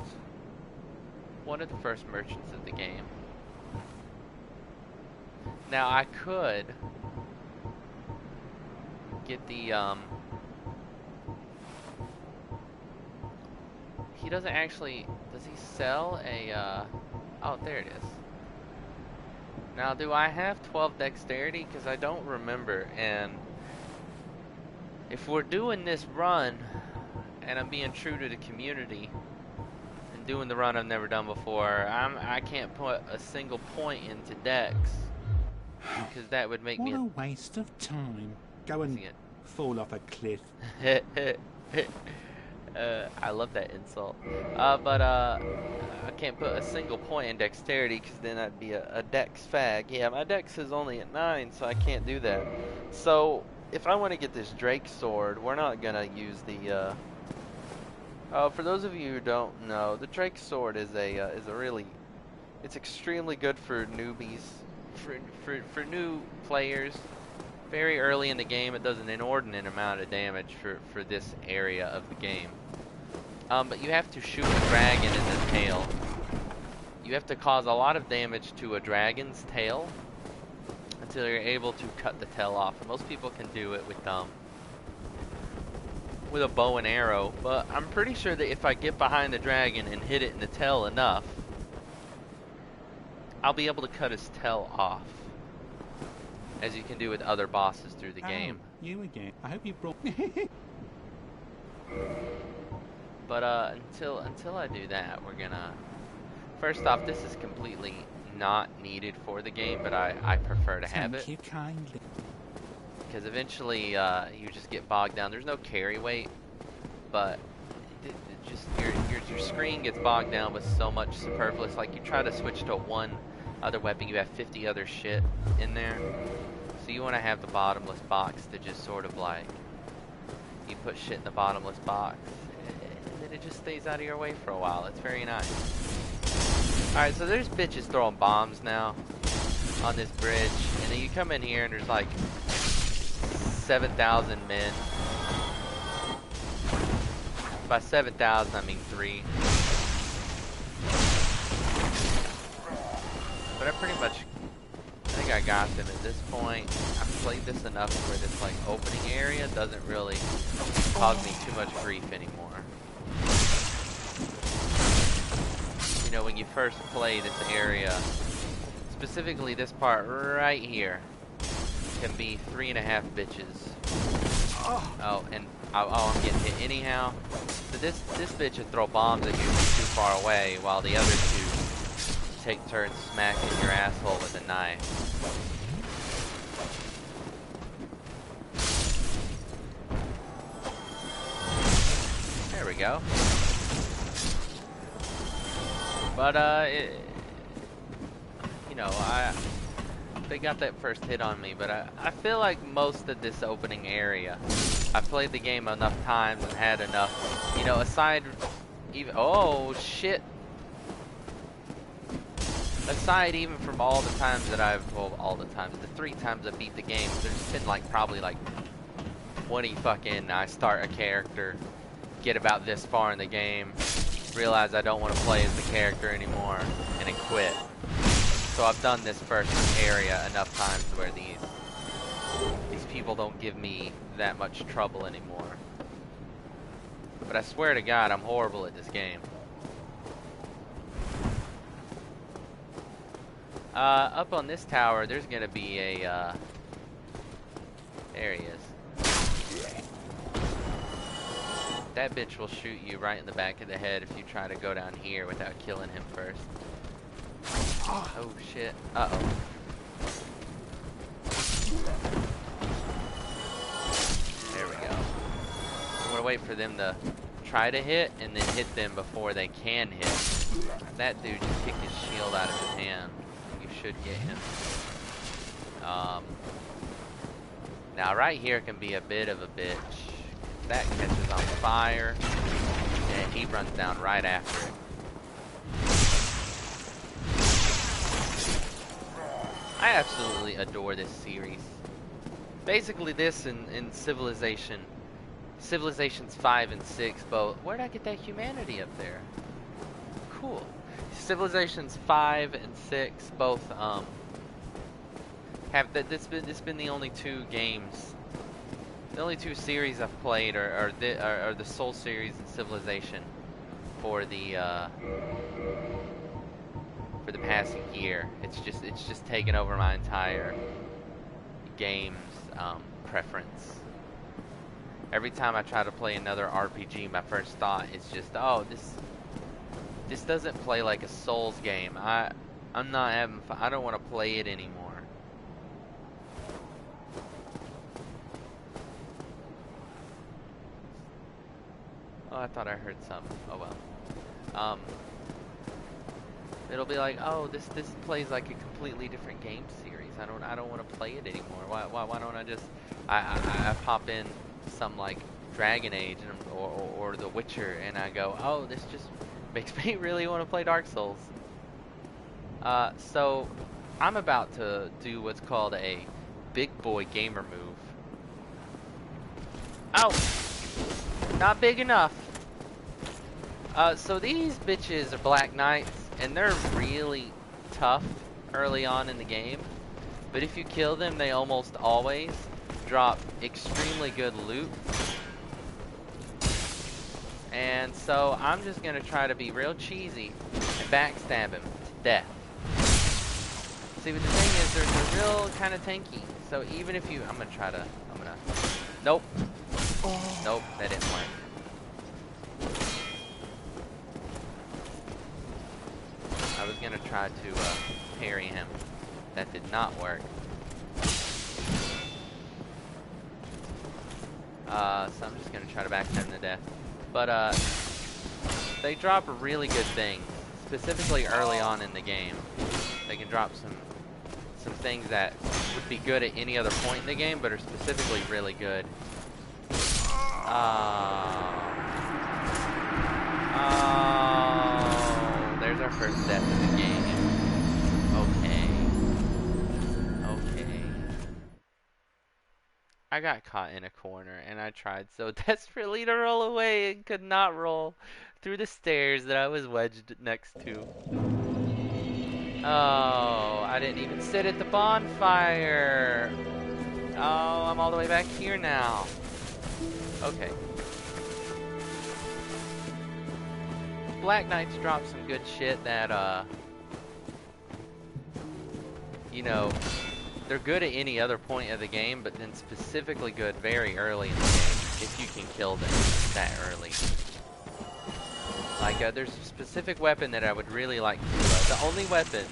one of the first merchants of the game. Now, I could get the, he doesn't actually, does he sell a, oh, there it is. Now, do I have 12 dexterity? Because I don't remember, and if we're doing this run, and I'm being true to the community, and doing the run I've never done before, I can't put a single point into dex, because that would make me What a waste of time. Go and fall off a cliff. I love that insult. But I can't put a single point in dexterity because then I'd be a dex fag. Yeah, my dex is only at 9, so I can't do that. So if I want to get this Drake sword, we're not gonna use the. For those of you who don't know, the Drake sword is a really, it's extremely good for newbies. for new players, very early in the game, it does an inordinate amount of damage for this area of the game. But you have to shoot a dragon in the tail. You have to cause a lot of damage to a dragon's tail until you're able to cut the tail off. And most people can do it with a bow and arrow, but I'm pretty sure that if I get behind the dragon and hit it in the tail enough, I'll be able to cut his tail off, as you can do with other bosses through the game. You again. I hope you brought... But until I do that, we're gonna... First off, this is completely not needed for the game, but I prefer to have it. Thank you kindly. Because eventually you just get bogged down. There's no carry weight, but just your screen gets bogged down with so much superfluous. Like, you try to switch to one other weapon, you have 50 other shit in there. So you want to have the bottomless box to just sort of like, you put shit in the bottomless box, and then it just stays out of your way for a while. It's very nice. Alright, so there's bitches throwing bombs now on this bridge, and then you come in here and there's like 7,000 men. By 7,000 I mean 3. But I pretty much, I think I got them at this point. I've played this enough where this like opening area doesn't really cause me too much grief anymore. You know, when you first play this area, specifically this part right here, can be 3.5 bitches. Oh, and I'm getting hit anyhow. So this bitch would throw bombs at you from too far away, while the other two take turns smacking your asshole with a knife. There we go. But you know, they got that first hit on me, but I feel like most of this opening area, I've played the game enough times and had enough, you know, aside even, oh shit. Aside even from all the times that all the times, the 3 times I beat the game, there's been like probably like 20 fucking, I start a character, get about this far in the game, realize I don't want to play as the character anymore, and then quit. So I've done this first area enough times where these people don't give me that much trouble anymore. But I swear to God, I'm horrible at this game. Up on this tower, there's gonna be a, there he is. That bitch will shoot you right in the back of the head if you try to go down here without killing him first. Oh shit. Uh-oh. There we go. I'm gonna wait for them to try to hit and then hit them before they can hit. That dude just kicked his shield out of his hand. You should get him. Now right here can be a bit of a bitch. That catches on fire, and he runs down right after it. I absolutely adore this series. Basically this and Civilizations 5 and 6 both. Where'd I get that humanity up there? Cool. Civilizations 5 and 6 both have that. This been the only 2 games, the only 2 series I've played are the Soul series and Civilization for the past year. It's just taken over my entire game's preference. Every time I try to play another RPG, my first thought is just, oh, this doesn't play like a Souls game. I'm not having fun. I don't want to play it anymore. Oh, I thought I heard something. Oh well. It'll be like, oh, this plays like a completely different game series. I don't want to play it anymore. Why don't I just I pop in some like Dragon Age or The Witcher and I go, oh, this just makes me really want to play Dark Souls. So I'm about to do what's called a big boy gamer move. Ow! Not big enough. So these bitches are Black Knights, and they're really tough early on in the game. But if you kill them, they almost always drop extremely good loot. And so I'm just gonna try to be real cheesy and backstab him to death. See, but the thing is, they're real kind of tanky. So even if you, nope. Oh. Nope, that didn't work. I was gonna try to parry him. That did not work. So I'm just gonna try to backstab him to death. But they drop really good things, specifically early on in the game. They can drop some things that would be good at any other point in the game, but are specifically really good. Oh, there's our first death in the game. Okay. I got caught in a corner, and I tried so desperately to roll away and could not roll through the stairs that I was wedged next to. Oh, I didn't even sit at the bonfire. Oh, I'm all the way back here now. Okay. Black Knights drop some good shit that, you know, they're good at any other point of the game, but then specifically good very early in the game if you can kill them that early. Like, there's a specific weapon that I would really like to, the only weapon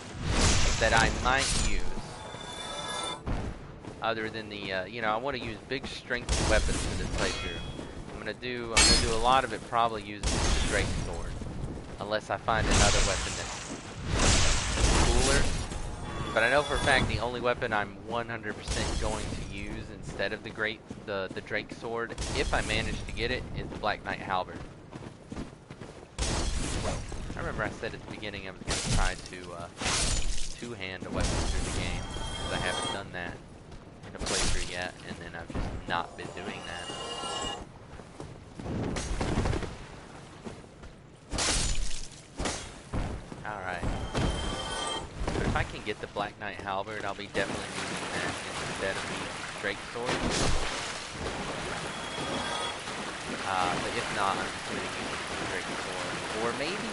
that I might use, other than the, you know, I want to use big strength weapons for this playthrough. I'm gonna do a lot of it probably using the Drake Sword, unless I find another weapon that's cooler. But I know for a fact the only weapon I'm 100% going to use instead of the Drake Sword, if I manage to get it, is the Black Knight Halberd. I remember I said at the beginning I was going to try to two-hand a weapon through the game, because I haven't done that in a playthrough yet, and then I've just not been doing that. Alright. So if I can get the Black Knight Halberd, I'll be definitely using that instead of the Drake Sword. But if not, I'm just going to use the Drake Sword. Or maybe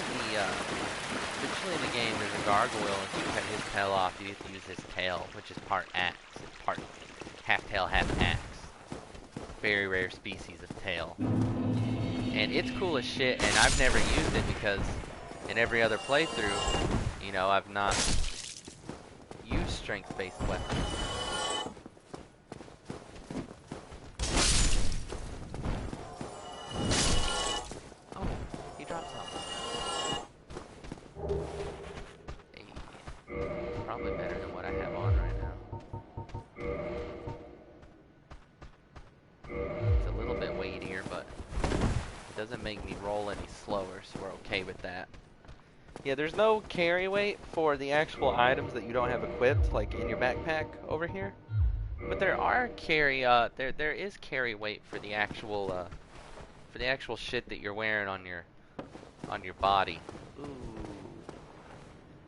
eventually in the game there's a gargoyle, and if you cut his tail off, you get to use his tail, which is part axe. It's part half tail, half axe. Very rare species of tail. And it's cool as shit, and I've never used it because in every other playthrough, you know, I've not used strength-based weapons. Oh, he dropped something. Hey, probably better than what I have on right now. It's a little bit weightier, but it doesn't make me roll any slower, so we're okay with that. Yeah, there's no carry weight for the actual items that you don't have equipped, like in your backpack over here. But there are there is carry weight for the actual shit that you're wearing on your body. Ooh,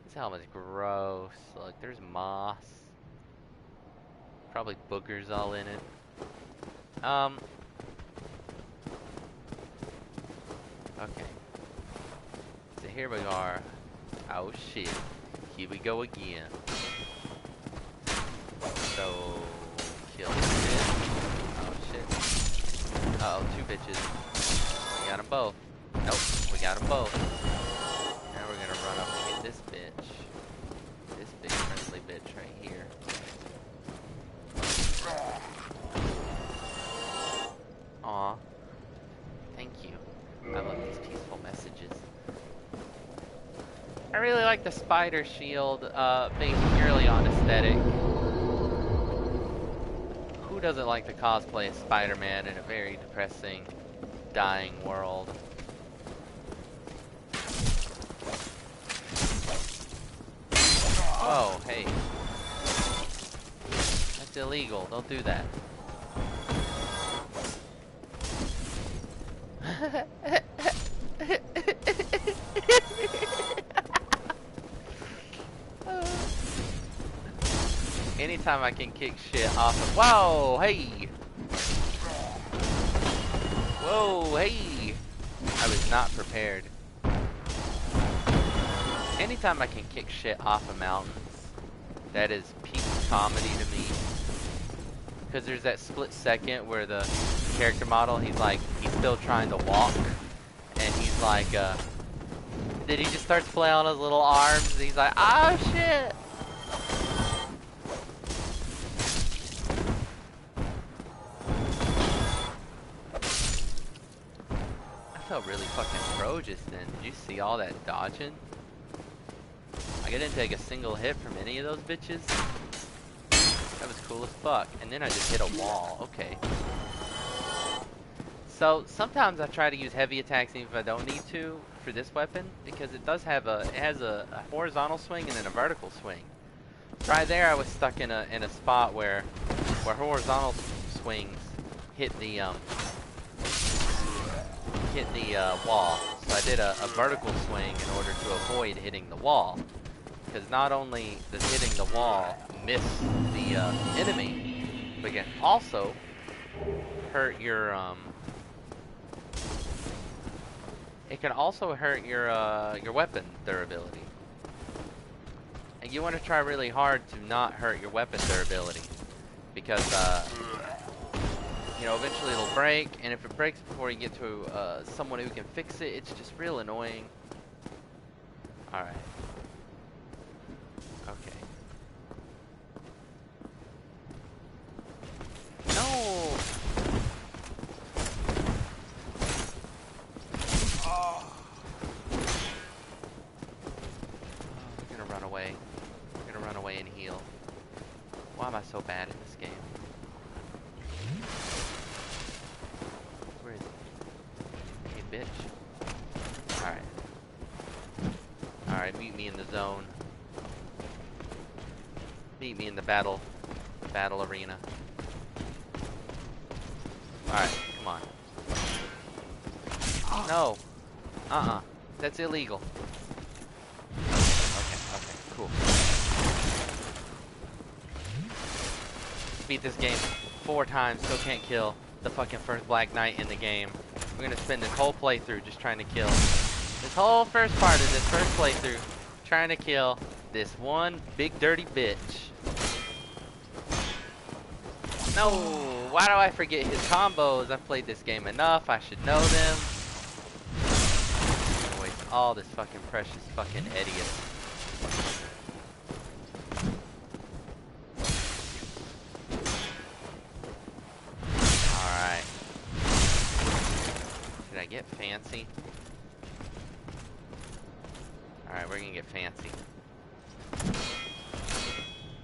this helmet's gross. Look, there's moss. Probably boogers all in it. Okay. So here we are. Oh shit. Here we go again. So, kill this bitch. Oh shit. Uh oh, two bitches. We got them both. Nope, we got them both. Now we're gonna run up and get this bitch. This big friendly bitch right here. Aw. Thank you. I love these peaceful messages. I really like the spider shield, based purely on aesthetic. Who doesn't like to cosplay as Spider-Man in a very depressing, dying world? Oh, hey. That's illegal. Don't do that. Anytime I can kick shit off of— whoa, hey! Whoa, hey! I was not prepared. Anytime I can kick shit off of mountains, that is peak comedy to me. Because there's that split second where the character model, he's still trying to walk. And he's like, then he just starts flailing his little arms, and he's like, oh shit! I felt really fucking pro just then. Did you see all that dodging? Like, I didn't take a single hit from any of those bitches. That was cool as fuck. And then I just hit a wall. Okay. So sometimes I try to use heavy attacks even if I don't need to for this weapon, because it does have it has a horizontal swing and then a vertical swing. Right there I was stuck in a spot where horizontal swings hit the wall. So I did a vertical swing in order to avoid hitting the wall. Because not only does hitting the wall miss the enemy, but it can also hurt your your weapon durability. And you want to try really hard to not hurt your weapon durability, because you know, eventually it'll break, and if it breaks before you get to someone who can fix it, it's just real annoying. All right. Okay. No. Oh. I'm gonna run away. I'm gonna run away and heal. Why am I so bad at this game? Where is he? Hey, bitch. Alright. Alright, meet me in the zone. Meet me in the battle arena. Alright, come on. No. That's illegal. Okay, cool. Beat this game 4 times, still can't kill the fucking first Black Knight in the game. We're gonna spend this whole playthrough just trying to kill. This whole first part of this first playthrough, trying to kill this one big dirty bitch. No! Why do I forget his combos? I've played this game enough, I should know them. Waste all this fucking precious fucking idiot. Alright. Should I get fancy? Alright, we're gonna get fancy.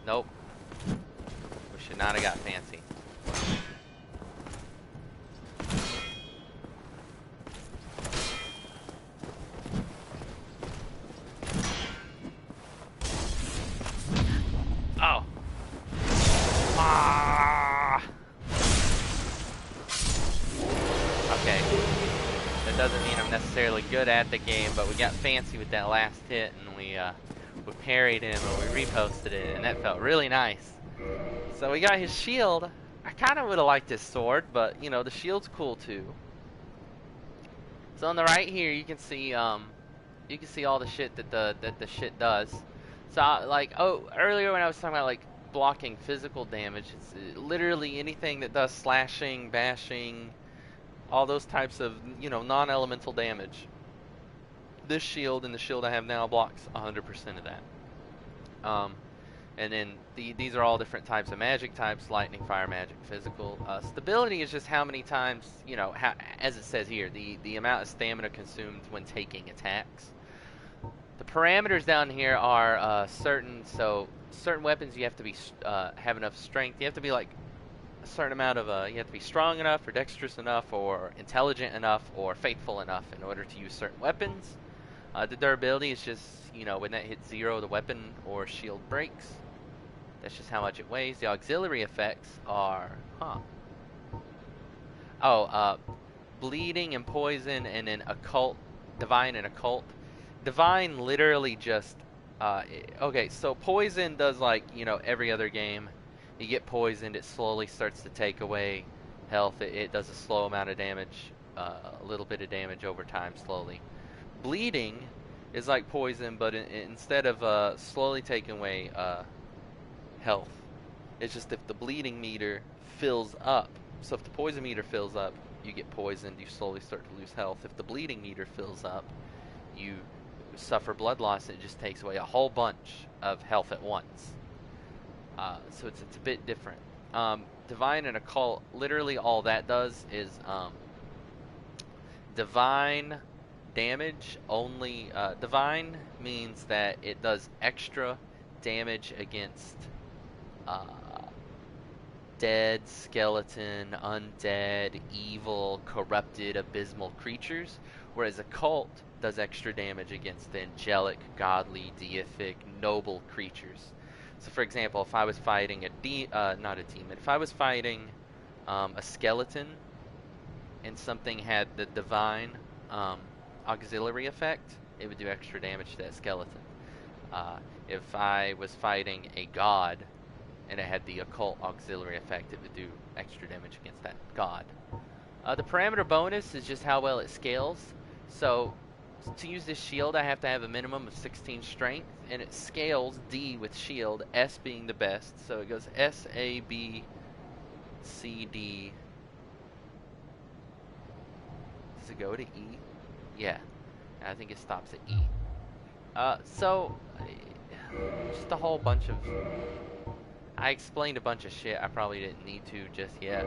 Nope. We should not have got fancy. Oh. Ah. Okay. That doesn't mean I'm necessarily good at the game, but we got fancy with that last hit, and we parried him, and we reposted it, and that felt really nice. So we got his shield. I kind of would have liked his sword, but you know, the shield's cool too. So on the right here, you can see all the shit that the shit does. So like, earlier when I was talking about like blocking physical damage, it's literally anything that does slashing, bashing, all those types of, you know, non-elemental damage. This shield and the shield I have now blocks 100% of that. And then these are all different types of magic types: lightning, fire magic, physical. Stability is just how many times, you know, as it says here, the amount of stamina consumed when taking attacks. The parameters down here are certain weapons you have to be have enough strength. You have to be like a certain amount of you have to be strong enough, or dexterous enough, or intelligent enough, or faithful enough in order to use certain weapons. The durability is just, you know, when that hits 0, the weapon or shield breaks. That's just how much it weighs. The auxiliary effects are, Oh, bleeding and poison, and then occult, divine and occult. Divine literally just, okay, so poison does like, you know, every other game. You get poisoned, it slowly starts to take away health. It does a slow amount of damage, a little bit of damage over time, slowly. Bleeding is like poison, but instead of slowly taking away health, it's just if the bleeding meter fills up. So if the poison meter fills up, you get poisoned, you slowly start to lose health. If the bleeding meter fills up, you suffer blood loss, and it just takes away a whole bunch of health at once. So it's a bit different. Divine and occult, literally all that does is divine damage only. Divine means that it does extra damage against dead, skeleton, undead, evil, corrupted, abysmal creatures, whereas occult does extra damage against the angelic, godly, deific, noble creatures. So for example, if I was fighting not a demon, if I was fighting a skeleton and something had the divine auxiliary effect, it would do extra damage to that skeleton. If I was fighting a god and it had the occult auxiliary effect, it would do extra damage against that god. The parameter bonus is just how well it scales. So to use this shield, I have to have a minimum of 16 strength, and it scales D with shield, S being the best. So it goes S, A, B, C, D. Does it go to E? Yeah, I think it stops at E. So just a whole bunch of... I explained a bunch of shit I probably didn't need to just yet.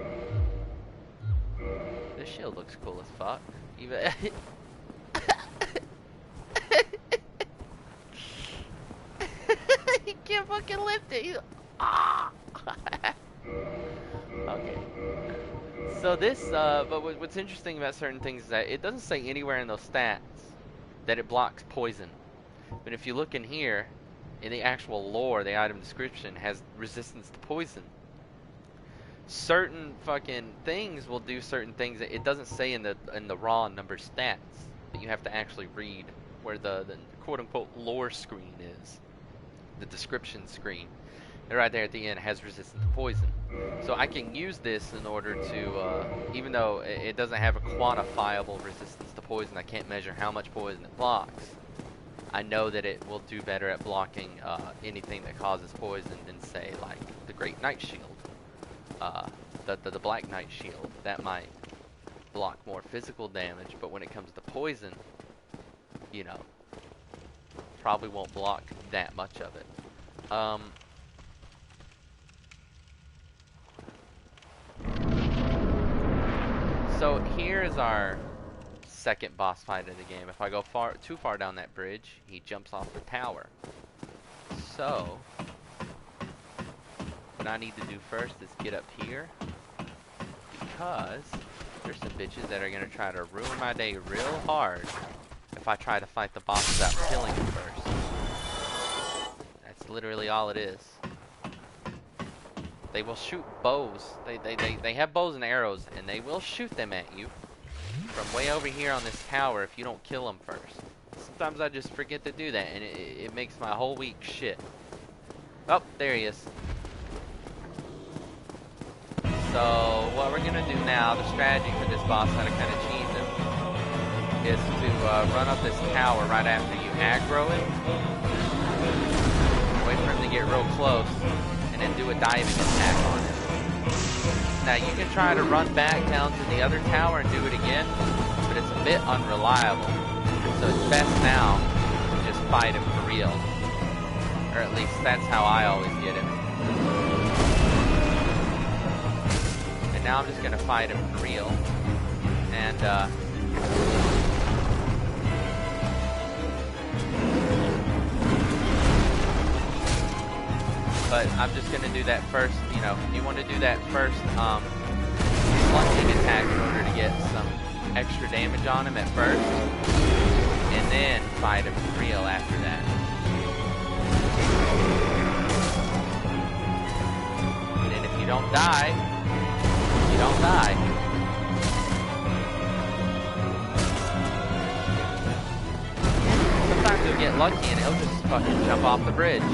This shield looks cool as fuck. Even he can't fucking lift it. Okay. So this, but what's interesting about certain things is that it doesn't say anywhere in those stats that it blocks poison. But if you look in here, in the actual lore, the item description has resistance to poison. Certain fucking things will do certain things that it doesn't say in the raw number stats, but you have to actually read where the quote unquote lore screen is, the description screen. And right there at the end has resistance to poison. So I can use this in order to, even though it doesn't have a quantifiable resistance to poison, I can't measure how much poison it blocks. I know that it will do better at blocking anything that causes poison than, say, like the Great Knight Shield. The Black Knight Shield. That might block more physical damage, but when it comes to poison, you know, probably won't block that much of it. So here is our second boss fight of the game. If I go too far down that bridge, he jumps off the tower. So what I need to do first is get up here, because there's some bitches that are gonna try to ruin my day real hard if I try to fight the boss without killing him first. That's literally all it is. They will shoot bows. They have bows and arrows, and they will shoot them at you from way over here on this tower if you don't kill them first. Sometimes I just forget to do that, and it makes my whole week shit. Oh, there he is. So what we're gonna do now, the strategy for this boss, how to kind of cheese him, is to run up this tower right after you aggro it. Wait for him to get real close, and then do a diving attack on him. Now you can try to run back down to the other tower and do it again, but it's a bit unreliable. So it's best now to just fight him for real. Or at least that's how I always get him. And now I'm just gonna fight him for real. And but I'm just gonna do that first, you know, you want to do that first plunging attack in order to get some extra damage on him at first, and then fight him for real after that. don't die, you don't die. Sometimes you'll get lucky and it'll just fucking jump off the bridge. I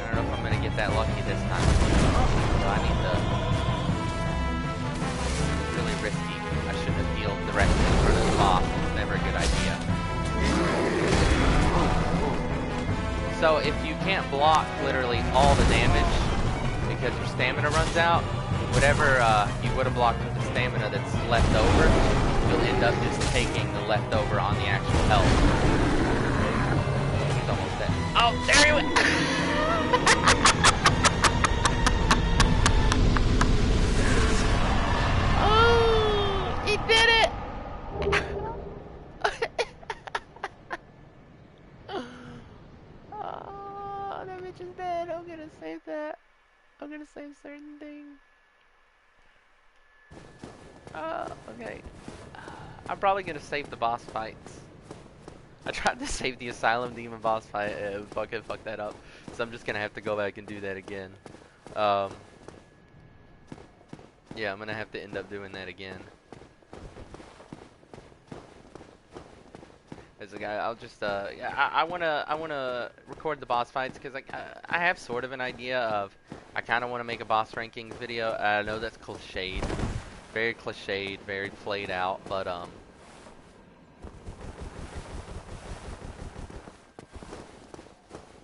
don't know if I'm gonna get that lucky this time. So I need to... It's really risky. I shouldn't have healed directly in front of the boss. It's never a good idea. So if you can't block literally all the damage because your stamina runs out, whatever you would have blocked with the stamina that's left over, you'll end up just taking the leftover on the actual health. He's almost dead. Oh, there he went! Oh, he did it! Oh, that bitch is dead. I'm gonna save that. I'm gonna save certain things. Okay. I'm probably gonna save the boss fights. I tried to save the Asylum Demon boss fight and fucking fuck that up. So I'm just gonna have to go back and do that again. Yeah, I'm gonna have to end up doing that again. As a guy, I'll just yeah, I wanna record the boss fights because I have sort of an idea of I kind of want to make a boss rankings video. I know that's cliched, very cliched, very played out, but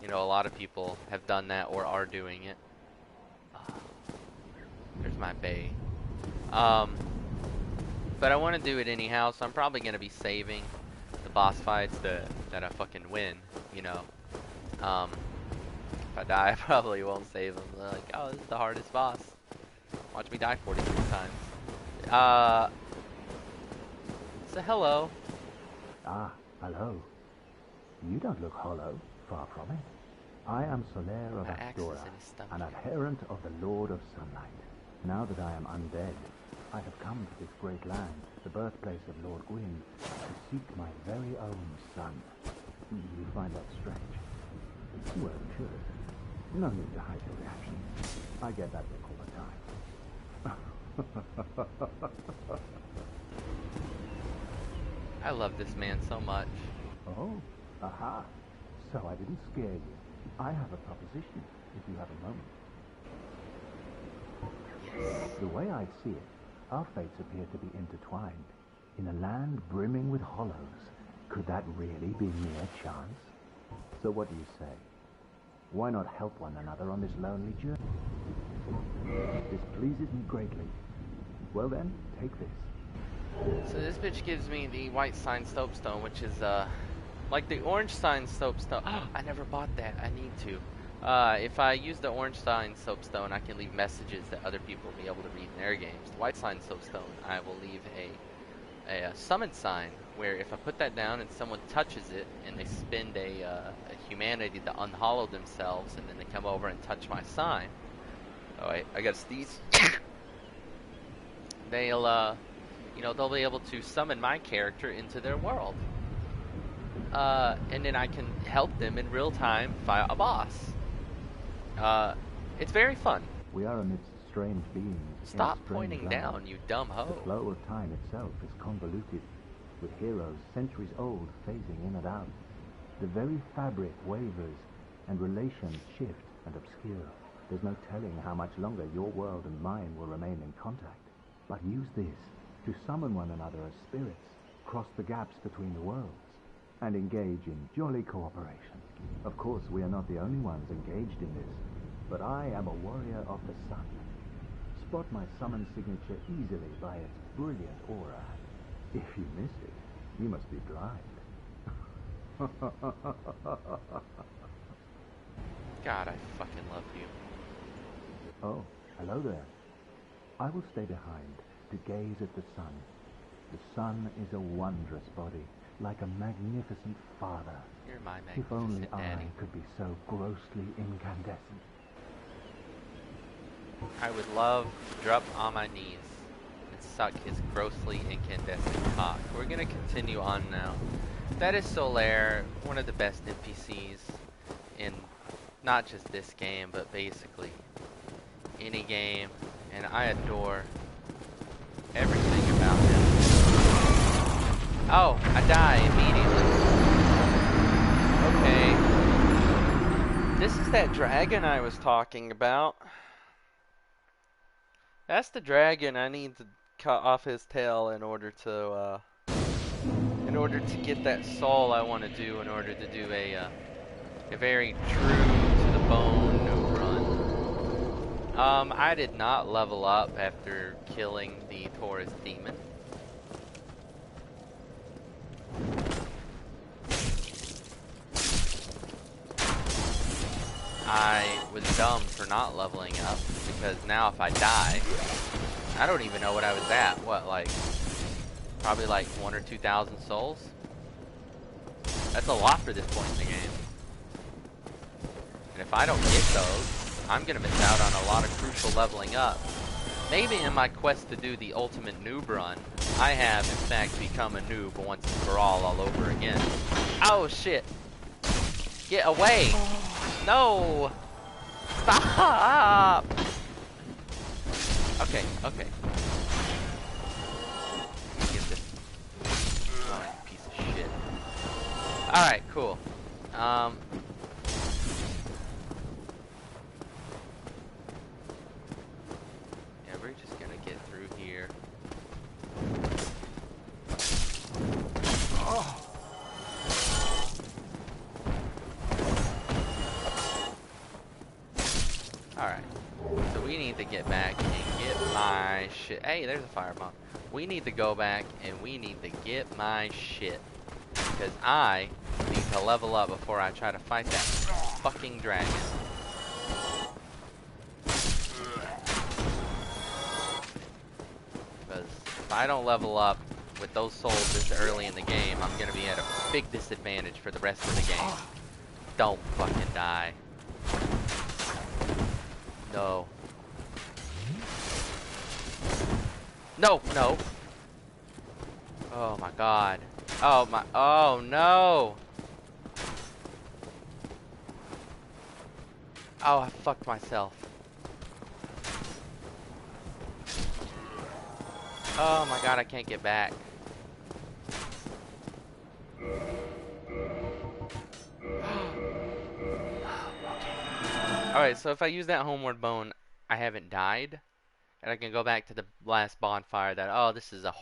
you know, a lot of people have done that or are doing it. There's my bay. But I want to do it anyhow, so I'm probably gonna be saving the boss fights that I fucking win, you know. If I die, I probably won't save them. They're like, oh, this is the hardest boss. Watch me die 43 times. So hello. Ah, hello. You don't look hollow, far from it. I am Solaire of Astora, an adherent of the Lord of Sunlight. Now that I am undead, I have come to this great land, the birthplace of Lord Gwyn, to seek my very own son. You find that strange? Well, sure. No need to hide your reaction. I get that look all the time. I love this man so much. Oh, aha. So I didn't scare you. I have a proposition, if you have a moment. Yes. The way I see it, our fates appear to be intertwined. In a land brimming with hollows, could that really be mere chance? So what do you say? Why not help one another on this lonely journey? This pleases me greatly. Well then, take this. So this bitch gives me the white sign soapstone, which is like the orange sign soapstone. Oh, I never bought that. I need to. If I use the orange sign soapstone, I can leave messages that other people will be able to read in their games. The white sign soapstone, I will leave a summon sign, where if I put that down and someone touches it, and they spend a humanity to unhollow themselves, and then they come over and touch my sign. Oh wait, I gotta sneeze. They'll, you know, they'll be able to summon my character into their world. And then I can help them in real time fight a boss. It's very fun. We are amidst strange beings. Stop pointing down, you dumb hoe. The flow of time itself is convoluted, with heroes centuries old phasing in and out. The very fabric wavers, and relations shift and obscure. There's no telling how much longer your world and mine will remain in contact. But use this to summon one another as spirits, cross the gaps between the worlds, and engage in jolly cooperation. Of course, we are not the only ones engaged in this, but I am a warrior of the sun. Spot my summon signature easily by its brilliant aura. If you miss it, you must be blind. God, I fucking love you. Oh, hello there. I will stay behind to gaze at the sun. The sun is a wondrous body, like a magnificent father. You're my If only magnificent daddy. I could be so grossly incandescent. I would love to drop on my knees and suck his grossly incandescent cock. We're gonna continue on now. That is Solaire, one of the best NPCs in not just this game, but basically any game, and I adore everything about him. Oh, I die immediately. Okay. This is that dragon I was talking about. That's the dragon I need to cut off his tail in order to get that soul I want to do in order to do a very true to the bone no run. I did not level up after killing the Taurus demon. I was dumb for not leveling up, because now if I die, I don't even know what I was at. What, like, probably like 1,000 or 2,000 souls? That's a lot for this point in the game. And if I don't get those, I'm gonna miss out on a lot of crucial leveling up. Maybe in my quest to do the ultimate noob run, I have in fact become a noob once and for all over again. Oh shit! Get away! No! Stop! Okay, okay. Get this piece of shit. Alright, cool. Yeah, we're just gonna get through here. Oh. Alright, so we need to get back and get my shit. Hey, there's a firebomb. We need to go back and we need to get my shit. Because I need to level up before I try to fight that fucking dragon. Because if I don't level up with those souls this early in the game, I'm going to be at a big disadvantage for the rest of the game. Don't fucking die. No. No, no. Oh my god. Oh my, oh no. Oh, I fucked myself. Oh my god, I can't get back. Alright, so if I use that homeward bone, I haven't died. And I can go back to the last bonfire that, oh, this is a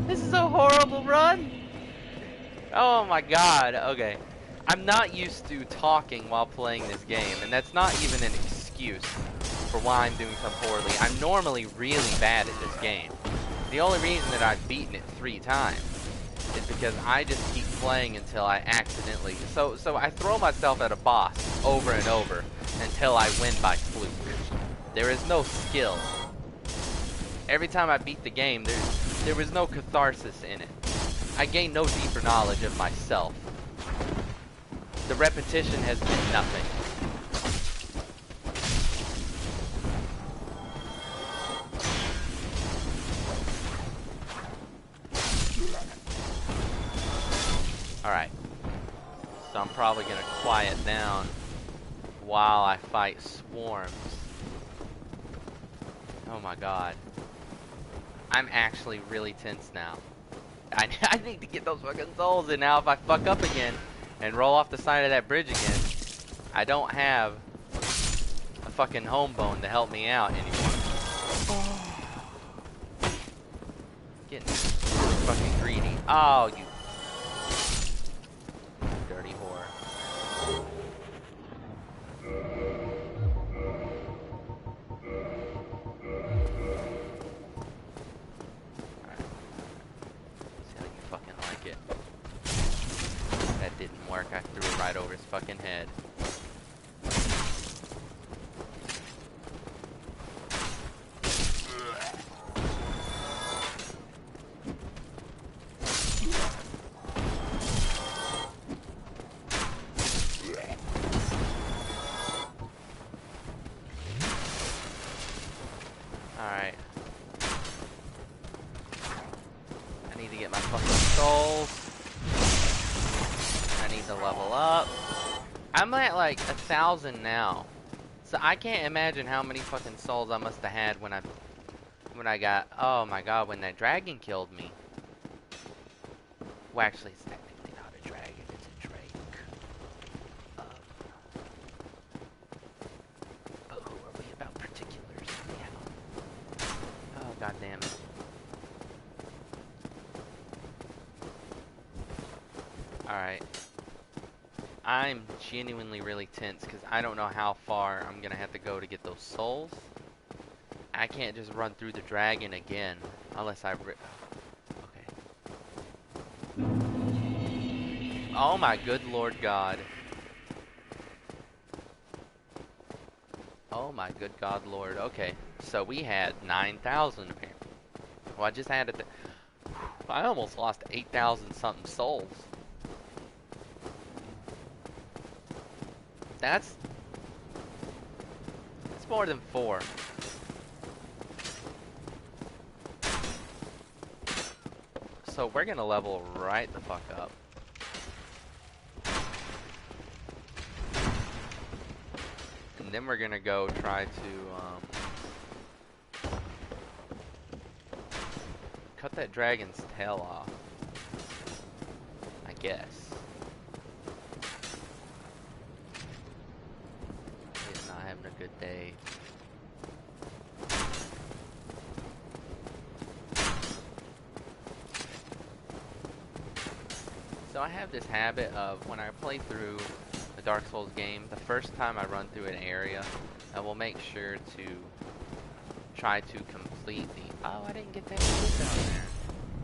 this is a horrible run. Oh my god, okay. I'm not used to talking while playing this game, and that's not even an excuse for why I'm doing so poorly. I'm normally really bad at this game. The only reason that I've beaten it 3 times is because I just keep playing until I accidentally... So I throw myself at a boss over and over until I win by fluke. There is no skill. Every time I beat the game, there was no catharsis in it. I gained no deeper knowledge of myself. The repetition has been nothing. Alright. So I'm probably gonna quiet down while I fight swarms. Oh my god. I'm actually really tense now. I need to get those fucking souls, and now if I fuck up again and roll off the side of that bridge again, I don't have a fucking home bone to help me out anymore. Getting really fucking greedy. Oh, you dirty whore. That didn't work. I threw it right over his fucking head. Alright. I need to get my fucking souls. I need to level up. I'm at like 1,000 now. So I can't imagine how many fucking souls I must have had when I got, oh my god, when that dragon killed me. Well, actually, it's technically not a dragon, it's a drake. But who are we about particulars? Yeah. Oh, god damn it. Alright. I'm genuinely really tense because I don't know how far I'm gonna have to go to get those souls. I can't just run through the dragon again unless I okay. Oh my good Lord God. Oh my good God Lord. Okay, so we had 9,000 apparently. Well, I just had it. I almost lost 8,000 something souls. That's more than 4. So we're gonna level right the fuck up. And then we're gonna go try to cut that dragon's tail off, I guess. He's not having a good day. So I have this habit of when I play through a Dark Souls game, the first time I run through an area, I will make sure to try to complete the... Oh, I didn't get that shit down there.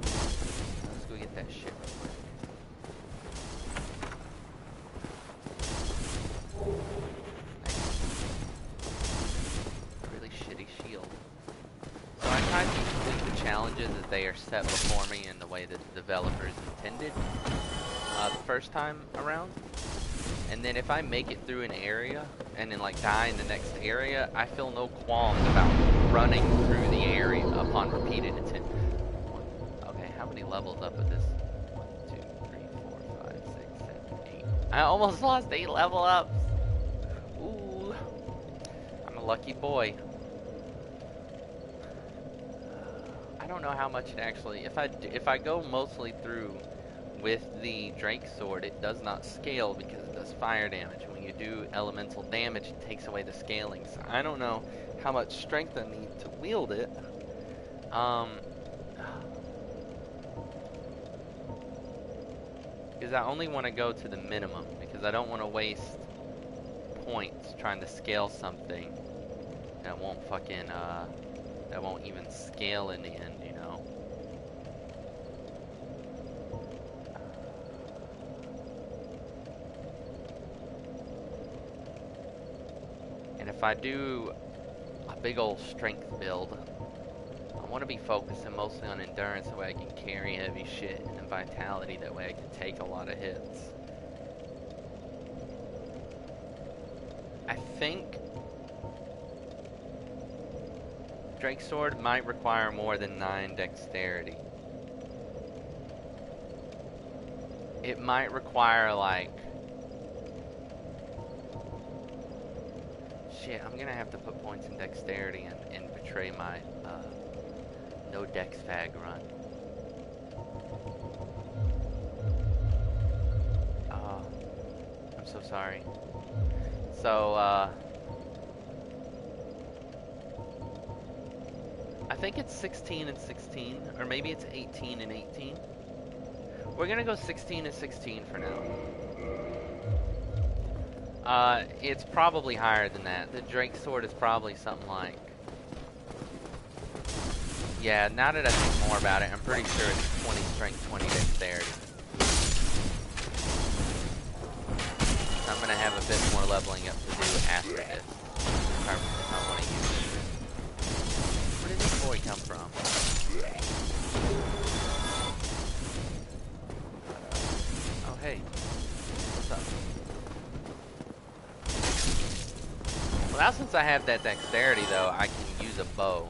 Let's go get that shit real quick. Really shitty shield. So I try to complete the challenges as they are set before me in the way that the developers intended the first time around. And then if I make it through an area and then like die in the next area, I feel no qualms about running through the area upon repeated attempt. Okay, how many levels up is this? 1, 2, 3, 4, 5, 6, 7, 8. I almost lost 8 level ups. Ooh, I'm a lucky boy. I don't know how much it actually. If I go mostly through with the Drake sword, it does not scale because it does fire damage. When you do elemental damage, it takes away the scaling. So I don't know how much strength I need to wield it. Because I only want to go to the minimum because I don't want to waste points trying to scale something that won't fucking that won't even scale in the end, you know. And if I do a big old strength build, I want to be focusing mostly on endurance so I can carry heavy shit, and then vitality, that way I can take a lot of hits. I think Drake sword might require more than 9 dexterity. It might require like... Shit, I'm gonna have to put points in dexterity and betray my no dex fag run. Oh, I'm so sorry. So, I think it's 16 and 16, or maybe it's 18 and 18. We're gonna go 16 and 16 for now. It's probably higher than that. The Drake sword is probably something like... Yeah, now that I think more about it, I'm pretty sure it's 20 strength, 20 dexterity. So I'm gonna have a bit more leveling up to do after this. If I want to use it. Where did this boy come from? Oh, hey. What's up? Well, now since I have that dexterity, though, I can use a bow.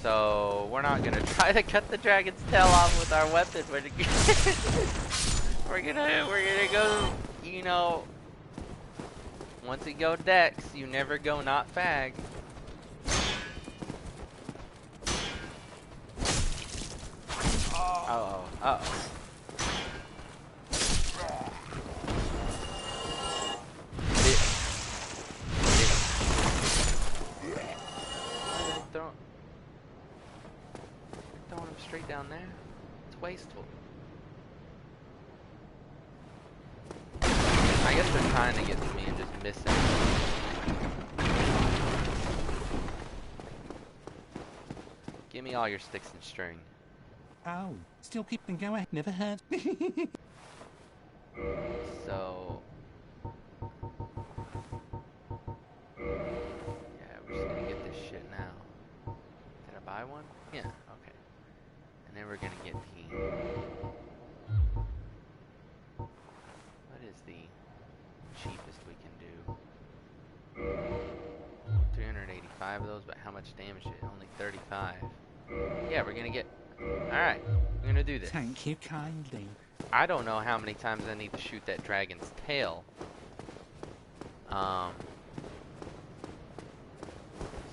So, we're not gonna try to cut the dragon's tail off with our weapon. We're gonna go, you know, Once it go Dex, you never go not fag. Uh-oh. Uh-oh. Throwing him straight down there. It's wasteful. I guess they're trying to get to me and just missing. Give me all your sticks and string. Oh, still keeping going. Never heard. So... yeah, we're just gonna get this shit now. Did I buy one? Yeah, okay. And then we're gonna get the... what is the cheapest we can do? 385 of those, but how much damage is it? Only 35. Yeah, we're gonna get... alright, we're gonna do this. Thank you kindly. I don't know how many times I need to shoot that dragon's tail.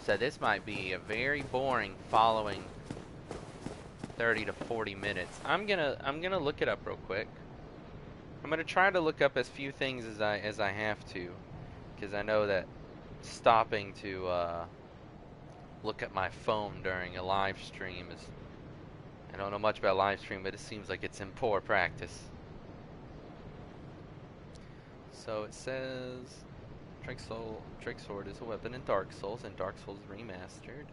So this might be a very boring following 30 to 40 minutes. I'm gonna look it up real quick. I'm gonna try to look up as few things as I have to, because I know that stopping to look at my phone during a live stream is... I don't know much about live stream, but it seems like it's in poor practice. So it says Drake Sword is a weapon in Dark Souls and Dark Souls Remastered.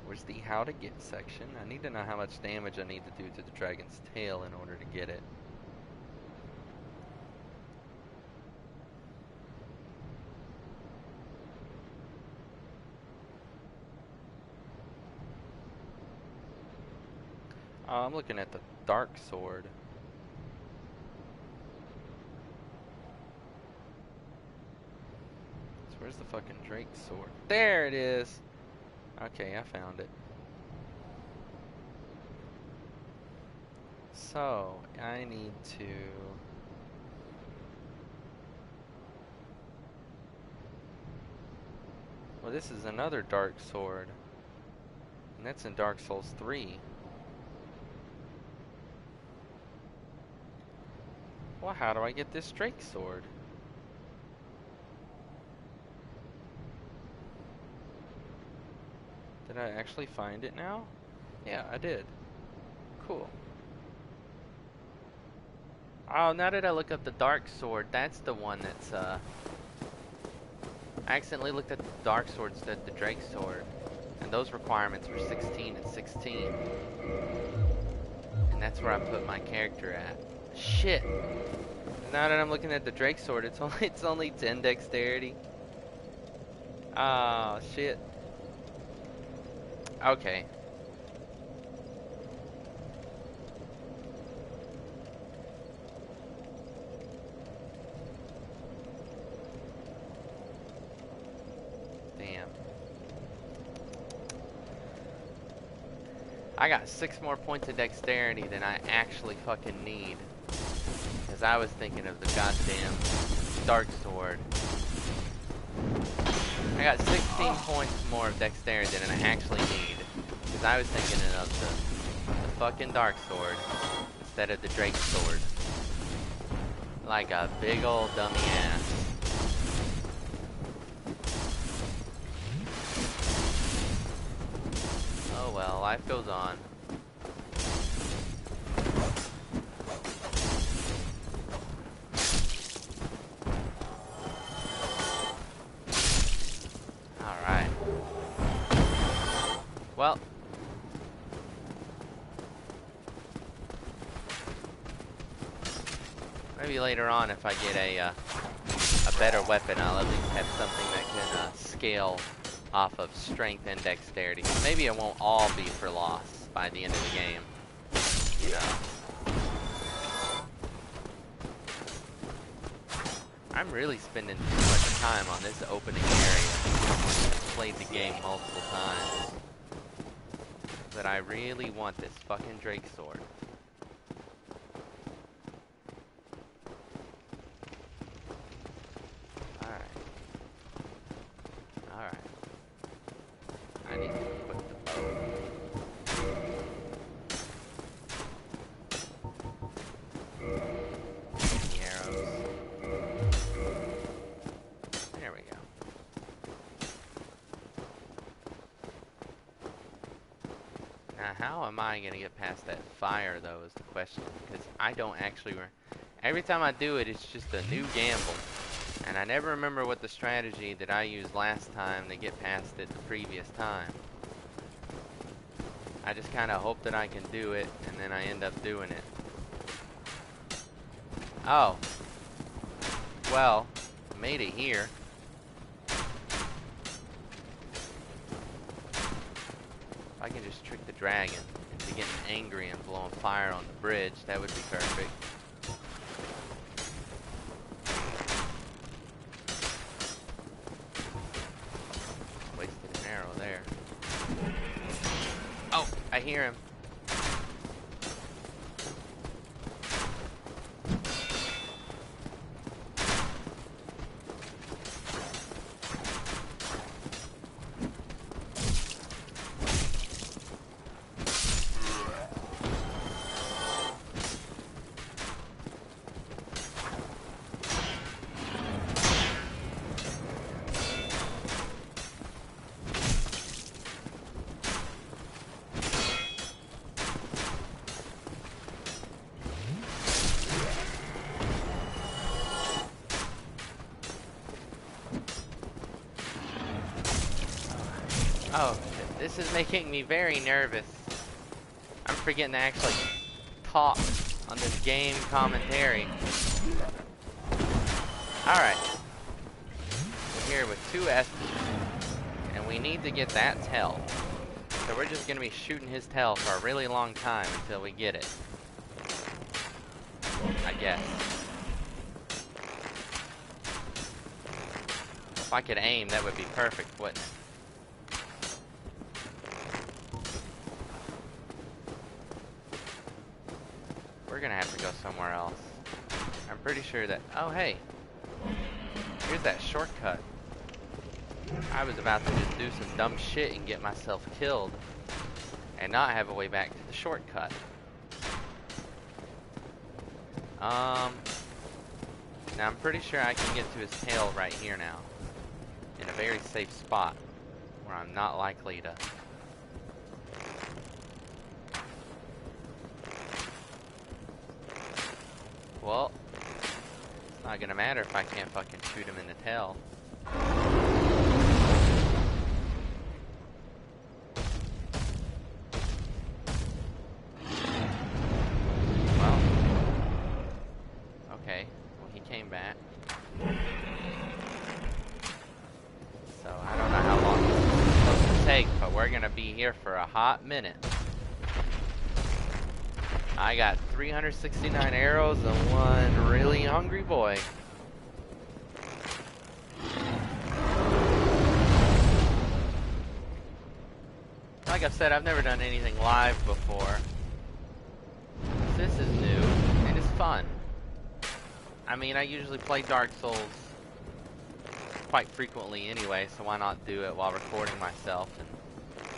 Where's the how to get section? I need to know how much damage I need to do to the dragon's tail in order to get it. I'm looking at the Dark Sword. So where's the fucking Drake Sword? There it is! Okay, I found it. So, I need to... well, this is another Dark Sword. And that's in Dark Souls 3. Well, how do I get this Drake Sword? Did I actually find it now? Yeah, I did. Cool. Oh, now that I look up the Dark Sword, that's the one that's, I accidentally looked at the Dark Sword instead of the Drake Sword. And those requirements were 16 and 16. And that's where I put my character at. Shit! Now that I'm looking at the Drake Sword, it's only 10 dexterity. Oh, shit. Okay. Damn. I got 6 more points of dexterity than I actually fucking need. Because I was thinking of the goddamn Dark Sword. I got 16 points more of dexterity than I actually need. Because I was thinking of the fucking Dark Sword instead of the Drake Sword. Like a big old dummy ass. Oh well, life goes on. Alright. Well. Maybe later on if I get a better weapon, I'll at least have something that can scale off of strength and dexterity. Maybe it won't all be for loss by the end of the game. You know. I'm really spending too much time on this opening area. I've played the game multiple times. But I really want this fucking Drake Sword. Now, how am I gonna get past that fire, though, is the question. Because I don't actually... Every time I do it, it's just a new gamble. And I never remember what the strategy that I used last time to get past it the previous time. I just kind of hope that I can do it, and then I end up doing it. Oh. Well, made it here. If I can just trick the dragon into getting angry and blowing fire on the bridge, that would be perfect. Wasted an arrow there. Oh, I hear him. Oh, this is making me very nervous. I'm forgetting to actually talk on this game commentary. Alright. We're here with 2 S's, and we need to get that tail. So we're just going to be shooting his tail for a really long time until we get it. I guess. If I could aim, that would be perfect, wouldn't it? We're gonna have to go somewhere else. I'm pretty sure that... Oh, hey. Here's that shortcut. I was about to just do some dumb shit and get myself killed. And not have a way back to the shortcut. Now I'm pretty sure I can get to his tail right here now. In a very safe spot. Where I'm not likely to... Well, it's not gonna matter if I can't fucking shoot him in the tail. Well, okay, well he came back. So I don't know how long this is supposed to take, but we're gonna be here for a hot minute. I got 369 arrows and one really hungry boy. Like I've said, I've never done anything live before. This is new, and it's fun. I mean, I usually play Dark Souls quite frequently anyway, so why not do it while recording myself and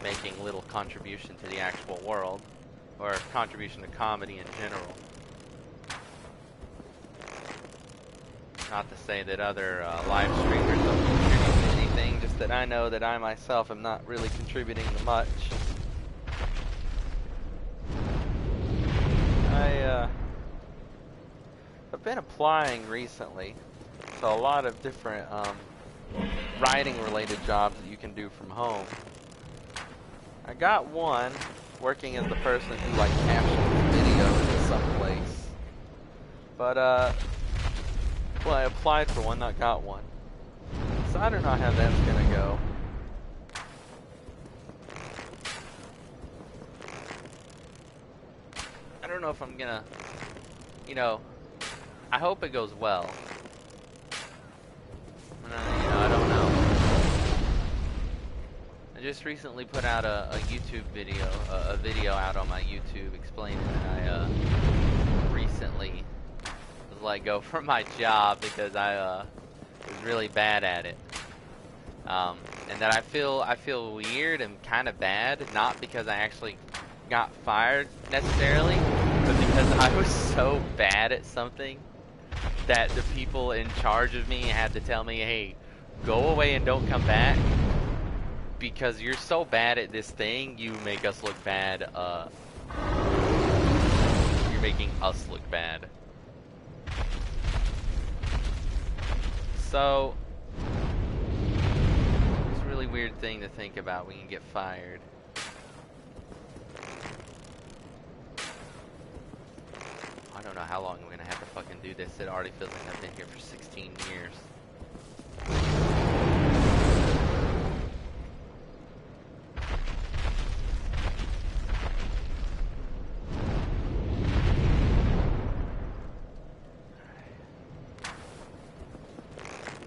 making little contribution to the actual world. Or contribution to comedy in general. Not to say that other live streamers don't contribute to anything, just that I know that I myself am not really contributing to much. I've been applying recently to a lot of different writing related jobs that you can do from home. I got one working as the person who like captions videos in some place. But well, I applied for one, not got one. So I don't know how that's gonna go. I don't know if I'm gonna, you know, I hope it goes well. I don't know. I just recently put out a YouTube video, a video out on my YouTube explaining that I recently was let go from my job because I was really bad at it. And that I feel weird and kind of bad, not because I actually got fired necessarily, but because I was so bad at something that the people in charge of me had to tell me, hey, go away and don't come back. because you're so bad at this thing, you make us look bad. You're making us look bad. So, it's a really weird thing to think about when you get fired. I don't know how long I'm gonna have to fucking do this. It already feels like I've been here for 16 years.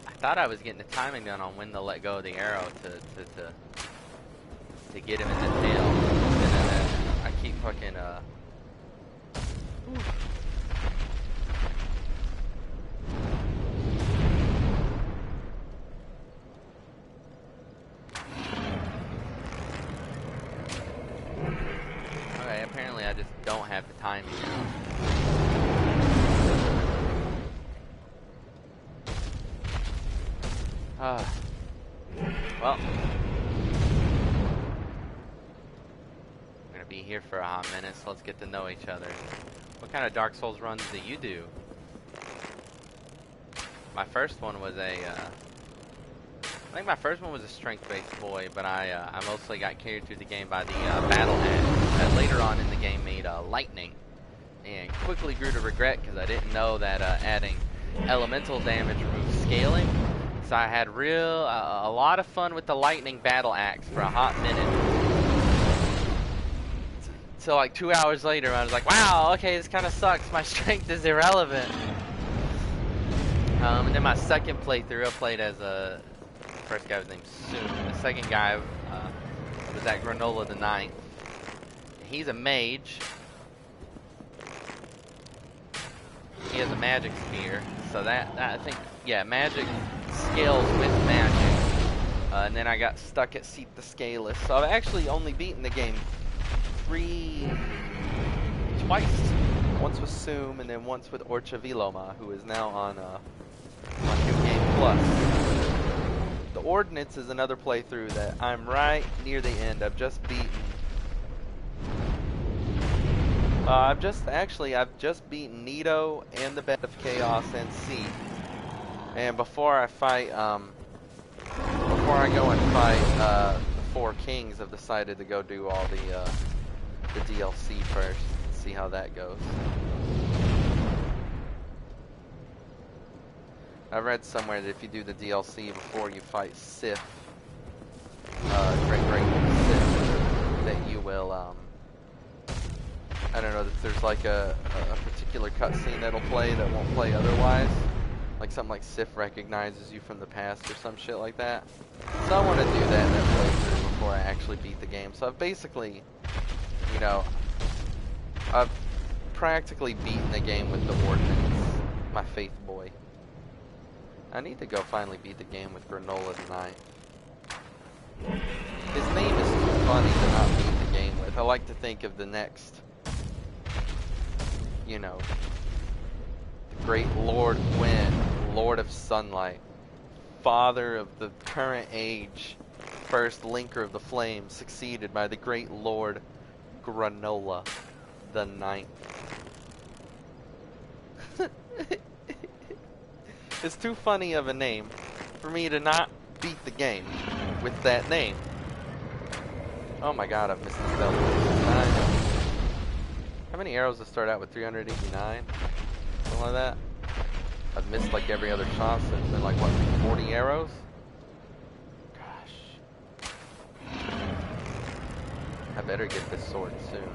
I thought I was getting the timing done on when to let go of the arrow to get him in the tail. And then I keep fucking Okay, apparently I just don't have the timing now. Well, I'm gonna be here for a hot minute, so let's get to know each other. What kind of Dark Souls runs do you do? My first one was I think my first one was a strength-based boy, but I mostly got carried through the game by the battle axe that later on in the game made lightning, and quickly grew to regret because I didn't know that adding elemental damage removes scaling. So I had a lot of fun with the lightning battle axe for a hot minute. So like 2 hours later, I was like, wow, okay, this kind of sucks. My strength is irrelevant. And then my second playthrough, I played as the first guy was named Soon. The second guy was at Granola the 9th. He's a mage. He has a magic spear, so that I think, yeah, magic scales with magic. And then I got stuck at Seat the Scaleless. So I've actually only beaten the game twice. Once with Soom, and then once with Orcha Viloma, who is now on New Game Plus. The Ordnance is another playthrough that I'm right near the end. I've just beaten. I've just beaten Nito and the Bed of Chaos and Seat. And before I fight, before I go and fight the Four Kings, I've decided to go do all the DLC first and see how that goes. I read somewhere that if you do the DLC before you fight Sif, Great Sif, that you will, I don't know, that there's like a particular cutscene that'll play that won't play otherwise. Like something like Sif recognizes you from the past or some shit like that. So I want to do that in that playthrough before I actually beat the game. So I've basically, you know, I've practically beaten the game with the Ordnance, my faith boy. I need to go finally beat the game with Granola tonight. His name is too funny to not beat the game with. I like to think of the next, you know, the great Lord Gwyn, Lord of Sunlight, father of the current age, first linker of the flame, succeeded by the great Lord Granola the 9th. It's too funny of a name for me to not beat the game with that name. Oh my god, I've missed the stealth. How many arrows to start out with? 389? Something like that? I've missed like every other shot, so it's been like, what, 40 arrows? Gosh. I better get this sword soon.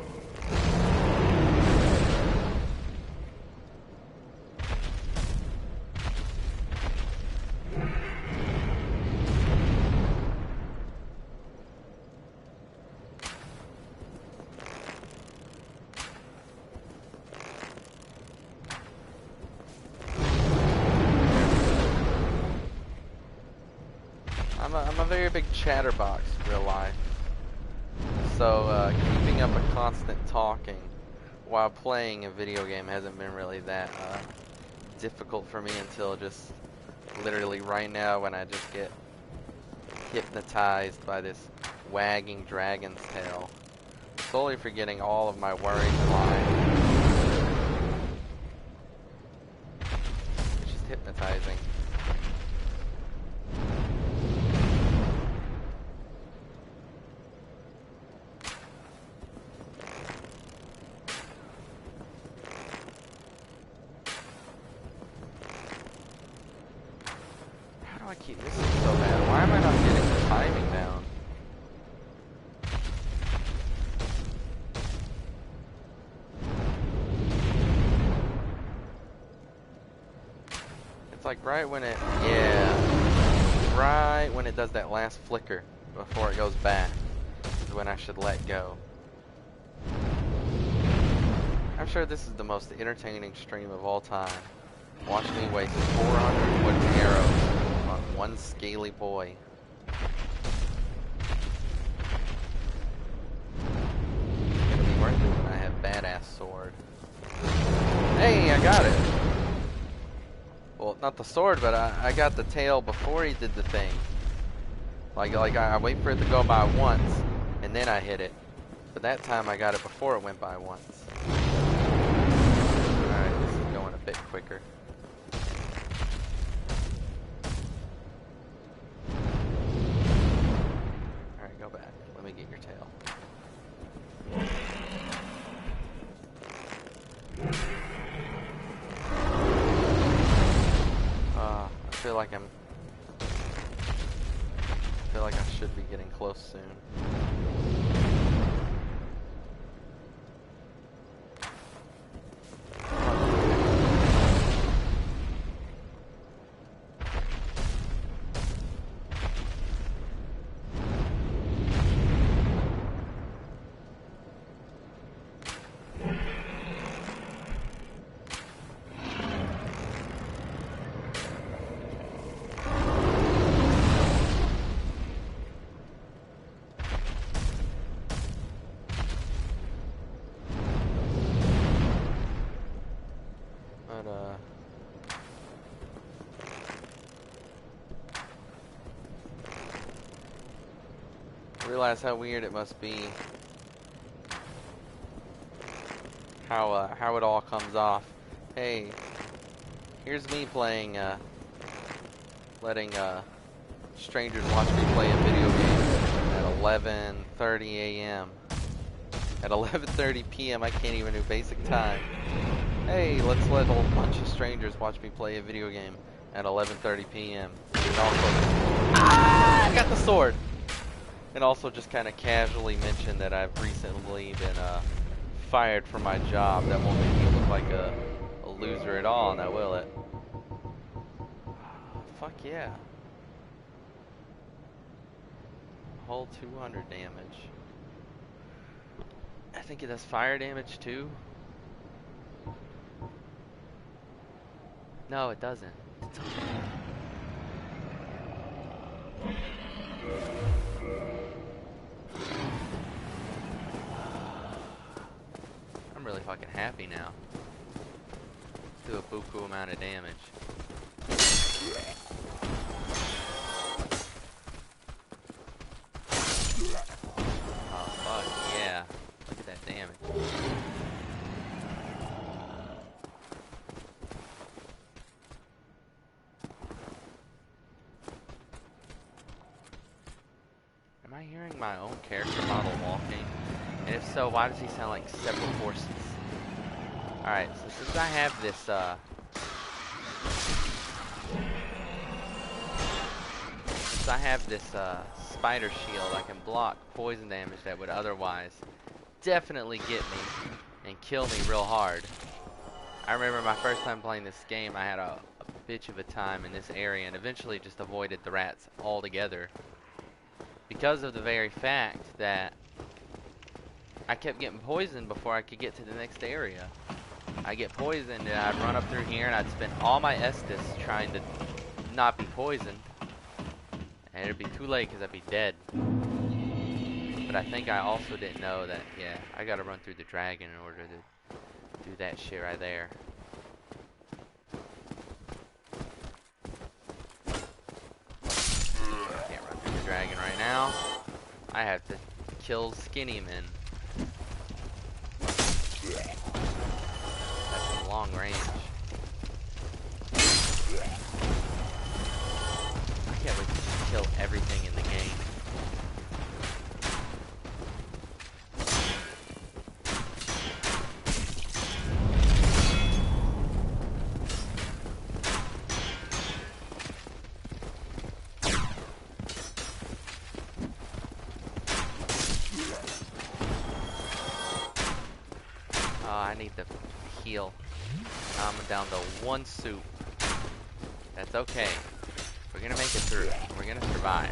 I'm a very big chatterbox in real life. So keeping up a constant talking while playing a video game hasn't been really that difficult for me until just literally right now when I just get hypnotized by this wagging dragon's tail. Slowly forgetting all of my worries in life. It's just hypnotizing. How do I keep missing so bad? Why am I not getting the timing down? It's like right when it, yeah, right when it does that last flicker before it goes back is when I should let go. I'm sure this is the most entertaining stream of all time. Watch me waste 400 wooden arrows on one scaly boy. It's gonna be worth it when I have badass sword. Hey, I got it! Well, not the sword, but I got the tail before he did the thing. Like I wait for it to go by once, and then I hit it. But that time I got it before it went by once. Alright, this is going a bit quicker. Alright, go back. Let me get your tail. I feel like I should be getting close soon. Realize how weird it must be. How it all comes off. Hey, here's me playing, letting strangers watch me play a video game at 11:30 a.m. At 11:30 p.m. I can't even do basic time. Hey, let's let a whole bunch of strangers watch me play a video game at 11:30 p.m. And also, I got the sword. And also just kind of casually mention that I've recently been fired from my job. That won't make me look like a loser at all, now will it? Fuck yeah. A whole 200 damage. I think it does fire damage too. No, it doesn't. It's okay. I'm really fucking happy now. Do a buku amount of damage. Oh fuck yeah. Look at that damage. Am I hearing my own character model walking? And if so, why does he sound like several horses? Alright, so since I have this, spider shield, I can block poison damage that would otherwise definitely get me and kill me real hard. I remember my first time playing this game, I had a bitch of a time in this area and eventually just avoided the rats altogether. Because of the very fact that I kept getting poisoned before I could get to the next area. I'd get poisoned and I'd run up through here and I'd spend all my Estus trying to not be poisoned. And it'd be too late because I'd be dead. But I think I also didn't know that, yeah, I gotta run through the dragon in order to do that shit right there. Can't run through the dragon right now. I have to kill skinny men. That's long range. I can't wait to just kill everything in the game. I need to heal. I'm down to 1 soup. That's okay. We're gonna make it through. We're gonna survive.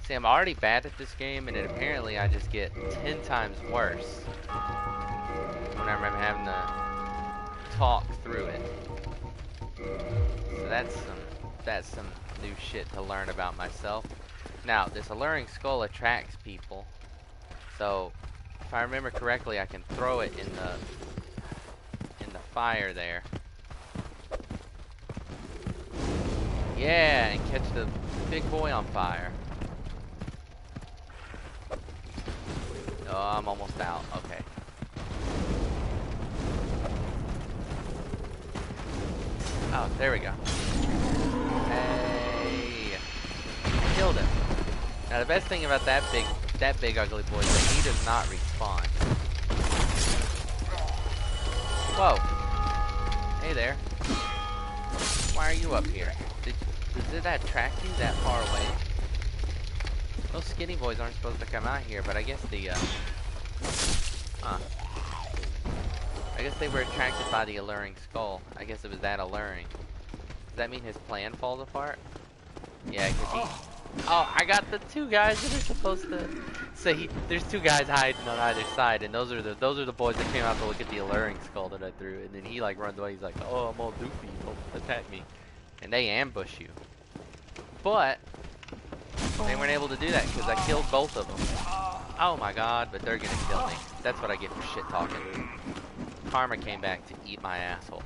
See, I'm already bad at this game, and apparently I just get 10 times worse whenever I'm having to talk through it. So that's some new shit to learn about myself. Now, this alluring skull attracts people, so if I remember correctly, I can throw it in the fire there. Yeah, and catch the big boy on fire. Oh, I'm almost out. Okay. Oh, there we go. Hey, killed him. Now the best thing about that big ugly boy is that he does not respawn. Whoa. Hey there. Why are you up here? Did that track you that far away? Those skinny boys aren't supposed to come out here, but I guess I guess they were attracted by the alluring skull. I guess it was that alluring. Does that mean his plan falls apart? Yeah, because oh, I got the 2 guys that are supposed to. So there's 2 guys hiding on either side, and those are the boys that came out to look at the alluring skull that I threw, and then he like runs away. He's like, "Oh, I'm all doofy, don't attack me," and they ambush you. But they weren't able to do that because I killed both of them. Oh my god! But they're gonna kill me. That's what I get for shit talking. Karma came back to eat my asshole.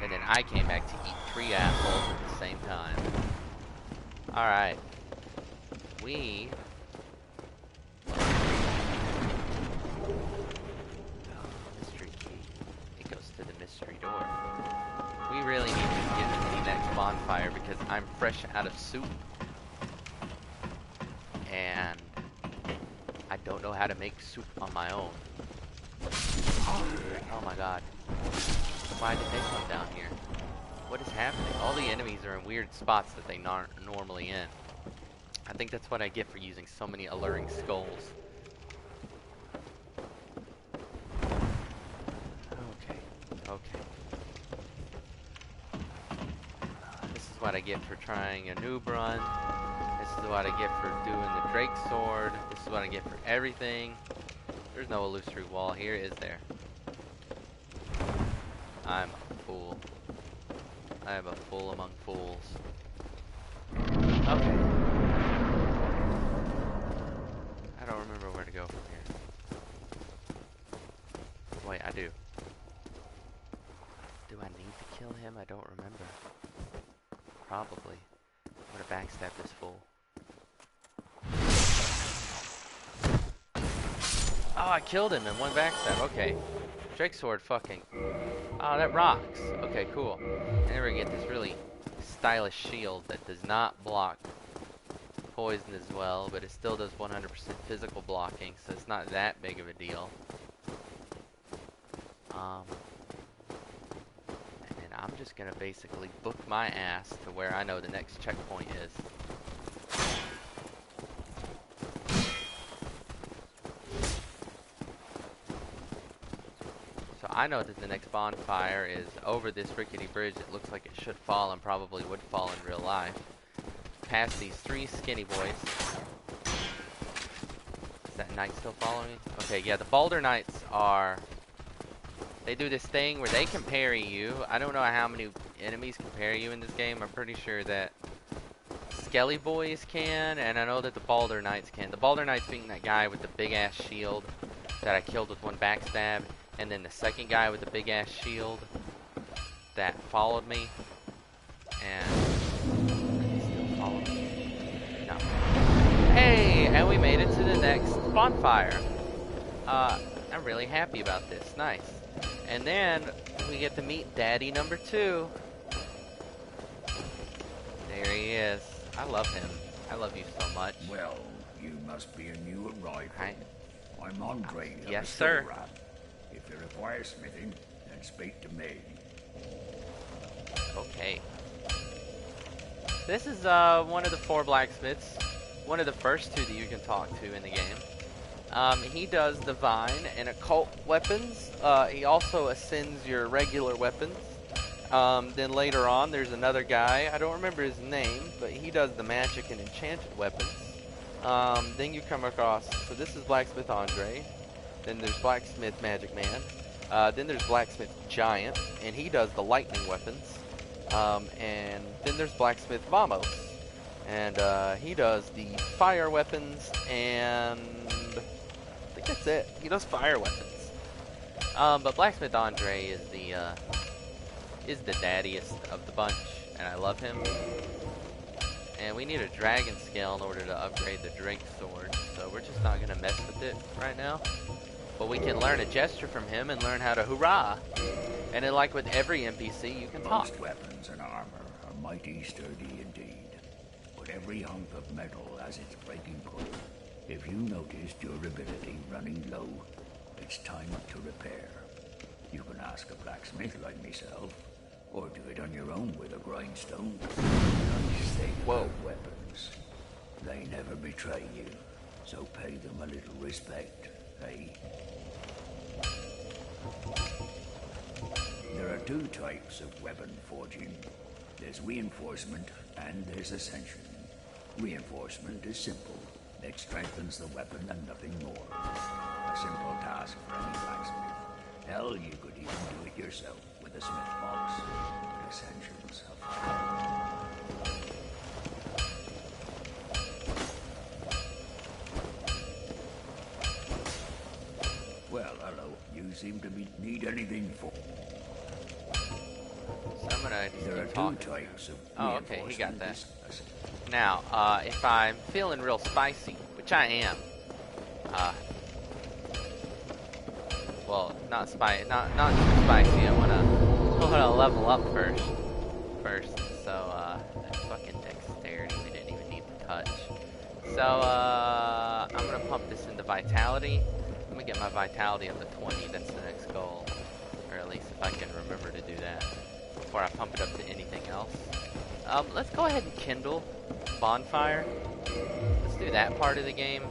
And then I came back to eat 3 assholes at the same time. Alright. Mystery key. It goes to the mystery door. We really need to get to the next bonfire because I'm fresh out of soup. And I don't know how to make soup on my own. Oh my god. Why did they come down here? What is happening? All the enemies are in weird spots that they aren't normally in. I think that's what I get for using so many alluring skulls. Okay. This is what I get for trying a noob run. This is what I get for doing the Drake sword. This is what I get for everything. There's no illusory wall here, is there? I'm a fool. I am a fool among fools. Okay. I don't remember where to go from here. Wait, I do. Do I need to kill him? I don't remember. Probably. I'm gonna backstab this fool. Oh, I killed him in 1 backstab. Okay. Drake sword fucking. Oh, that rocks. Okay, cool. And then we get this really stylish shield that does not block poison as well, but it still does 100% physical blocking, so it's not that big of a deal. And then I'm just gonna basically book my ass to where I know the next checkpoint is. I know that the next bonfire is over this rickety bridge. It looks like it should fall and probably would fall in real life. Past these 3 skinny boys. Is that knight still following me? Okay, yeah, the Balder Knights are... They do this thing where they can parry you. I don't know how many enemies can parry you in this game. I'm pretty sure that Skelly Boys can, and I know that the Balder Knights can. The Balder Knights being that guy with the big-ass shield that I killed with one backstab, and then the second guy with the big ass shield that followed me, and he still followed me. No. Hey, and we made it to the next bonfire. I'm really happy about this. Nice. And then we get to meet Daddy number 2. There he is. I love him. I love you so much. Well, you must be a new arrival. Hi. I'm Andre. Yes, sir. If you require smithing, then speak to me. Okay. This is one of the 4 blacksmiths. One of the first 2 that you can talk to in the game. He does divine and occult weapons. He also ascends your regular weapons. Then later on, there's another guy. I don't remember his name, but he does the magic and enchanted weapons. Then you come across, so this is Blacksmith Andre. Then there's Blacksmith Magic Man. Then there's Blacksmith Giant, and he does the lightning weapons. And then there's Blacksmith Vamos, and he does the fire weapons, and I think that's it. He does fire weapons. But Blacksmith Andre is the daddiest of the bunch, and I love him. And we need a dragon scale in order to upgrade the Drake sword, so we're just not gonna mess with it right now. But we can learn a gesture from him and learn how to hurrah. And then, like with every NPC, you can talk. Most weapons and armor are mighty sturdy indeed, but every hunk of metal has its breaking point. If you notice durability running low, it's time to repair. You can ask a blacksmith like myself, or do it on your own with a grindstone. Nice thing about weapons. They never betray you, so pay them a little respect, eh? There are 2 types of weapon forging. There's reinforcement and there's ascension. Reinforcement is simple. It strengthens the weapon and nothing more. A simple task for any blacksmith. Hell, you could even do it yourself with a smith box. But ascensions are fun. Well, hello. You seem to need anything for... So I'm gonna just There are keep 2 talking. types of Oh, okay, he got that. reinforcement. Now, if I'm feeling real spicy, which I am, well, not too spicy. I wanna level up first. So, fucking dexterity we didn't even need to touch. So, I'm gonna pump this into vitality. I'm gonna get my vitality up to 20. That's the next goal, or at least if I can remember to do that before I pump it up to anything else. Let's go ahead and kindle bonfire. Let's do that part of the game.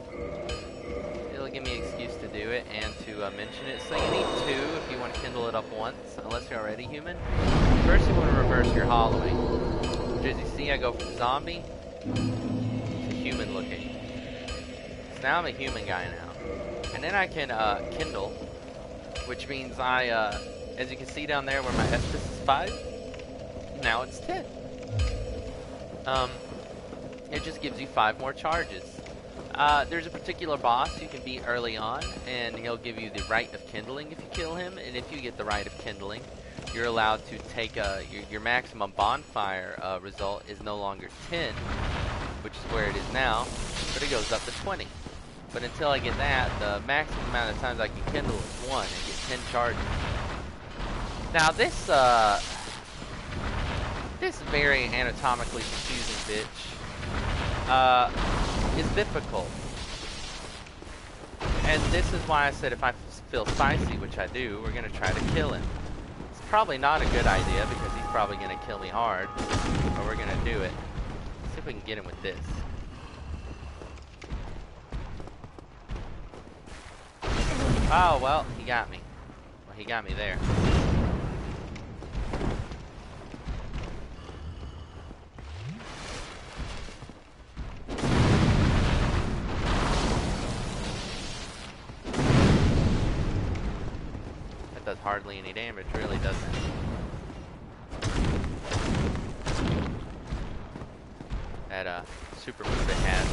It'll give me an excuse to do it and to mention it. So you need 2 if you want to kindle it up once, unless you're already human. First you want to reverse your hollowing. Which, as you see, I go from zombie to human looking. So now I'm a human guy now. And then I can kindle, which means as you can see down there where my Estus is 5, now it's 10. It just gives you 5 more charges. There's a particular boss you can beat early on, and he'll give you the right of kindling if you kill him. And if you get the right of kindling, you're allowed to take your maximum bonfire result is no longer 10, which is where it is now, but it goes up to 20. But until I get that, the maximum amount of times I can kindle is 1 and get 10 charges. Now this very anatomically confusing bitch is difficult. And this is why I said if I feel spicy, which I do, we're gonna try to kill him. It's probably not a good idea because he's probably gonna kill me hard, but we're gonna do it. Let's see if we can get him with this. Oh, well, he got me. Well, he got me there. That does hardly any damage, really, doesn't it? That, super move it has.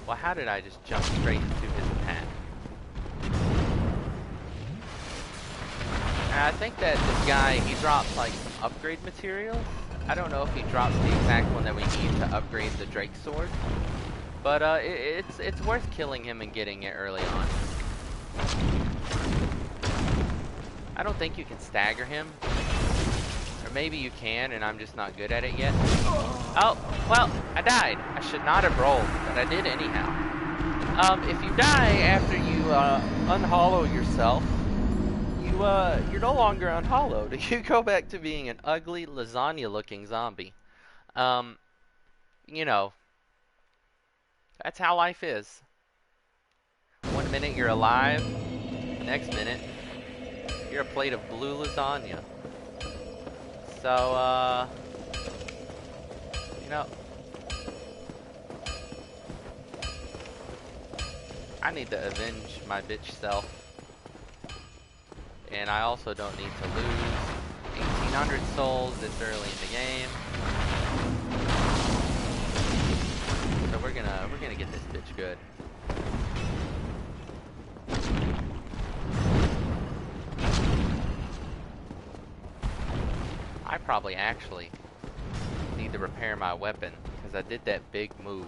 Well, how did I just jump straight into his attack? And I think that this guy, he drops like some upgrade materials. I don't know if he drops the exact one that we need to upgrade the Drake sword. But it's worth killing him and getting it early on. I don't think you can stagger him. Or maybe you can, and I'm just not good at it yet. Oh, well, I died. I should not have rolled, but I did anyhow. If you die after you unhollow yourself, you're no longer unhollowed. You go back to being an ugly, lasagna-looking zombie. You know, that's how life is. One minute you're alive, next minute you're a plate of blue lasagna. So, you know, I need to avenge my bitch self. And I also don't need to lose 1,800 souls this early in the game. So we're gonna get this bitch good. I probably actually need to repair my weapon because I did that big move.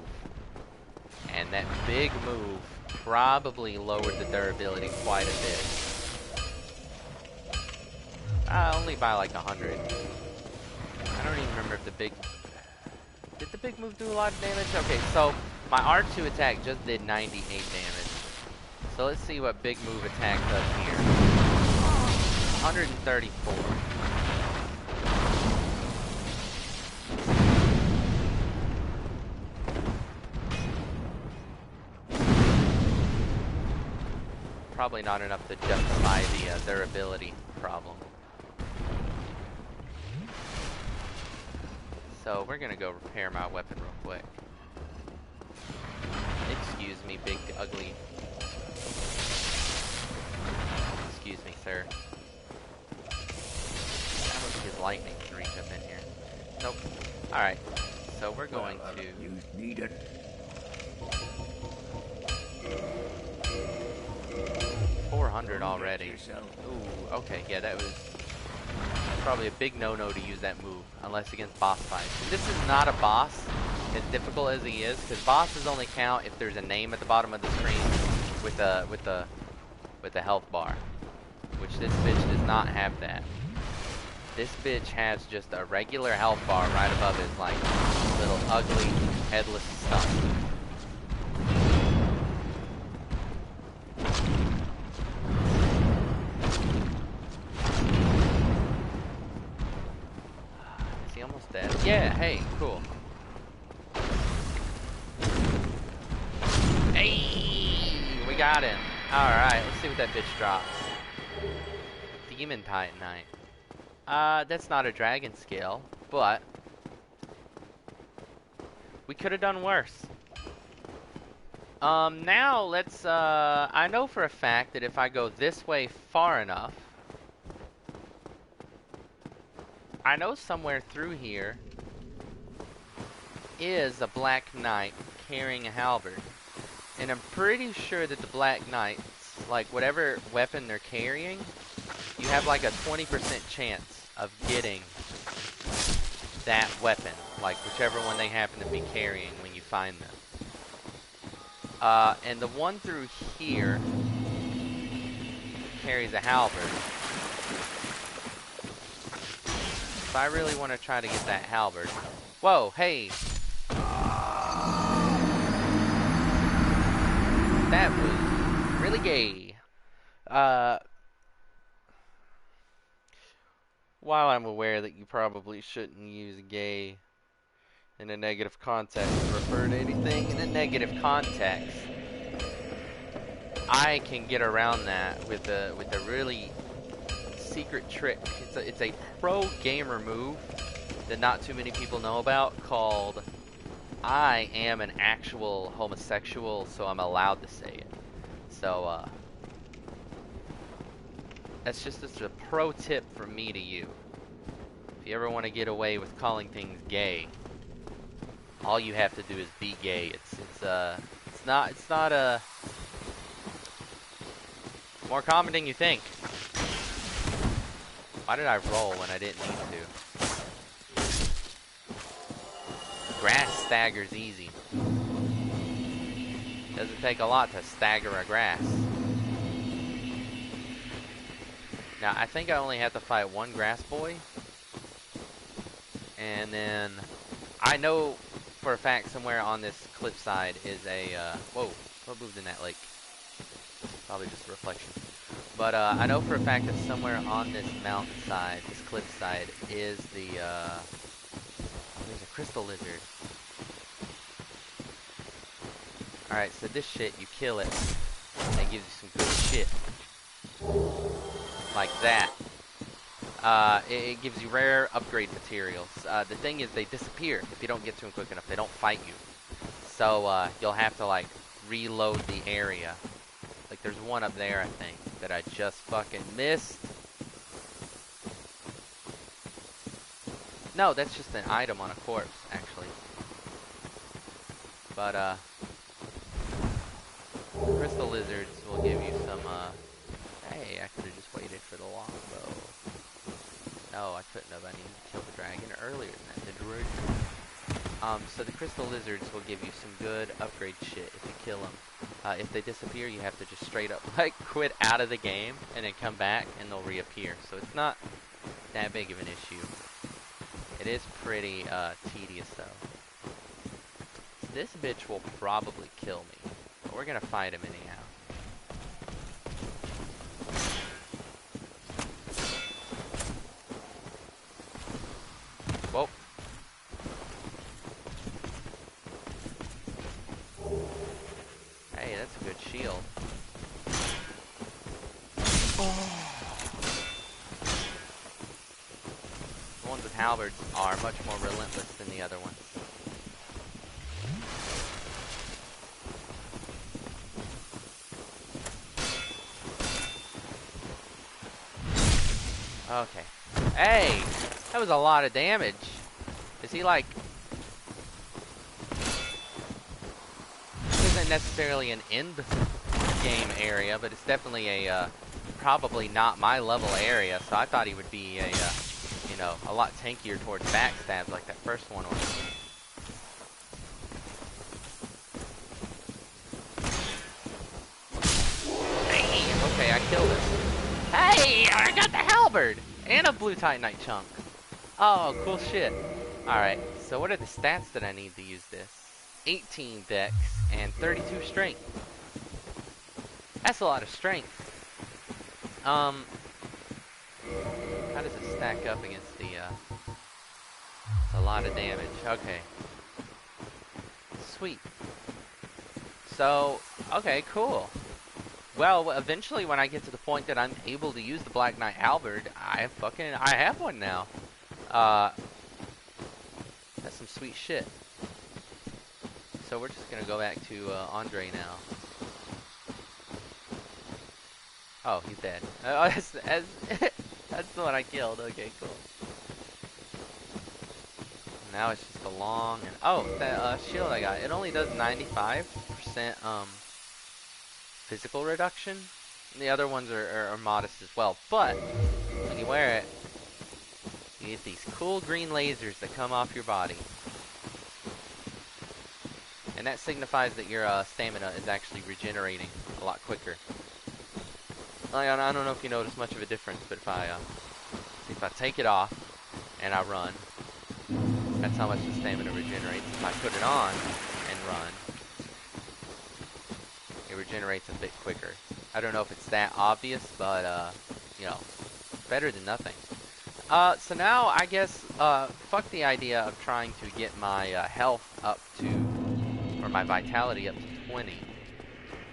And that big move probably lowered the durability quite a bit. Only by like 100. I don't even remember if the big... Did the big move do a lot of damage? Okay, so my R2 attack just did 98 damage. So let's see what big move attack does here. 134. Probably not enough to justify the durability problem. So we're gonna go repair my weapon real quick. Excuse me, big ugly. Excuse me, sir. I don't think his lightning can reach up in here. Nope. Alright. So we're going to... You need it. 400 already. Ooh, okay, yeah, that was probably a big no-no to use that move, unless against boss fights. This is not a boss, as difficult as he is, because bosses only count if there's a name at the bottom of the screen with the health bar, which this bitch does not have that. This bitch has just a regular health bar right above his like little ugly headless stump. Dead. Yeah, hey, cool. Hey, we got him. Alright, let's see what that bitch drops. Demon Titanite. That's not a dragon scale, but we could have done worse. Now let's, I know for a fact that if I go this way far enough, I know somewhere through here is a Black Knight carrying a halberd. And I'm pretty sure that the Black Knights, like whatever weapon they're carrying, you have like a 20% chance of getting that weapon. Like whichever one they happen to be carrying when you find them. And the one through here carries a halberd. So I really want to try to get that halberd. Whoa, hey! That was really gay. While I'm aware that you probably shouldn't use gay in a negative context to refer to anything in a negative context, I can get around that with a really secret trick. It's a pro gamer move that not too many people know about called I am an actual homosexual, so I'm allowed to say it. So that's just a pro tip from me to you. If you ever want to get away with calling things gay, all you have to do is be gay. It's not more common than you think. Why did I roll when I didn't need to? Grass staggers easy. Doesn't take a lot to stagger a grass. Now, I think I only have to fight one grass boy. And then, I know for a fact somewhere on this cliffside is a, whoa, what moved in that lake? Probably just a reflection. But, I know for a fact that somewhere on this mountainside, this cliffside, is the, there's a crystal lizard. Alright, so this shit, you kill it, and it gives you some good shit. Like that. It gives you rare upgrade materials. The thing is, they disappear if you don't get to them quick enough. They don't fight you. So, you'll have to, like, reload the area. Like, there's one up there, I think, that I just fucking missed. No, that's just an item on a corpse, actually. But, crystal lizards will give you some, hey, I could have just waited for the longbow. No, I couldn't have. I needed to kill the dragon earlier than that. The dragon. So the crystal lizards will give you some good upgrade shit if you kill them. If they disappear, you have to just straight up, like, quit out of the game and then come back and they'll reappear. So it's not that big of an issue. It is pretty, tedious, though. This bitch will probably kill me. But we're gonna fight him anyhow. Whoa. Hey, that's a good shield. Oh. The ones with halberds are much more relentless than the other ones. Okay. Hey! That was a lot of damage. Is he like... This isn't necessarily an end game area, but it's definitely a, probably not my level area, so I thought he would be a, you know, a lot tankier towards backstabs like that first one was. Hey! Okay, I killed him. Hey! I got the halberd! And a blue titanite chunk. Oh, cool shit. Alright, so what are the stats that I need to use this? 18 dex and 32 strength. That's a lot of strength. How does it stack up against the, it's a lot of damage. Okay. Sweet. So, okay, cool. Well, eventually when I get to the point that I'm able to use the Black Knight Halberd, I have one now. That's some sweet shit. So we're just gonna go back to Andre now. Oh, he's dead. Oh, that's the one I killed. Okay, cool. Now it's just a long and that shield I got. It only does 95% physical reduction. And the other ones are modest as well. But when you wear it, you get these cool green lasers that come off your body. And that signifies that your stamina is actually regenerating a lot quicker. I don't know if you notice much of a difference, but if I take it off and I run, that's how much the stamina regenerates. If I put it on and run, it regenerates a bit quicker. I don't know if it's that obvious, but you know, better than nothing. So now I guess fuck the idea of trying to get my health up to, or my vitality up to 20.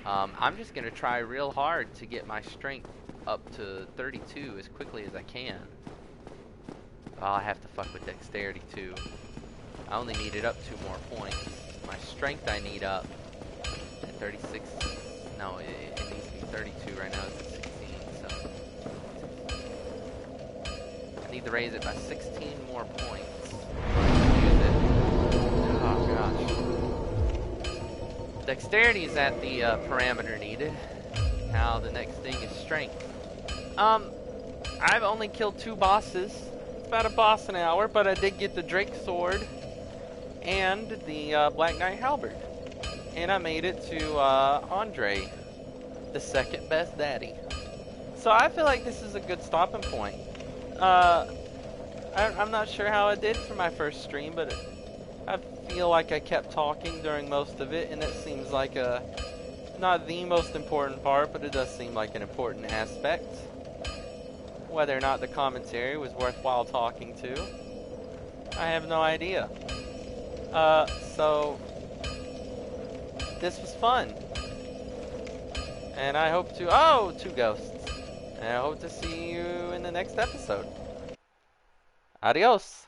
I'm just gonna try real hard to get my strength up to 32 as quickly as I can. I have to fuck with dexterity too. I only need it up 2 more points. My strength I need up at 36. No, it needs to be 32 right now. It's at 16, so I need to raise it by 16 more points. Use it. Oh gosh. Dexterity is at the parameter needed. Now the next thing is strength. I've only killed 2 bosses. It's about a boss an hour, but I did get the Drake Sword and the Black Knight Halberd. And I made it to Andre, the second best daddy. So I feel like this is a good stopping point. I'm not sure how I did for my first stream, but I feel like I kept talking during most of it, and it seems like not the most important part, but it does seem like an important aspect. Whether or not the commentary was worthwhile talking to, I have no idea. So this was fun. And I hope to... Oh, 2 ghosts. And I hope to see you in the next episode. Adios.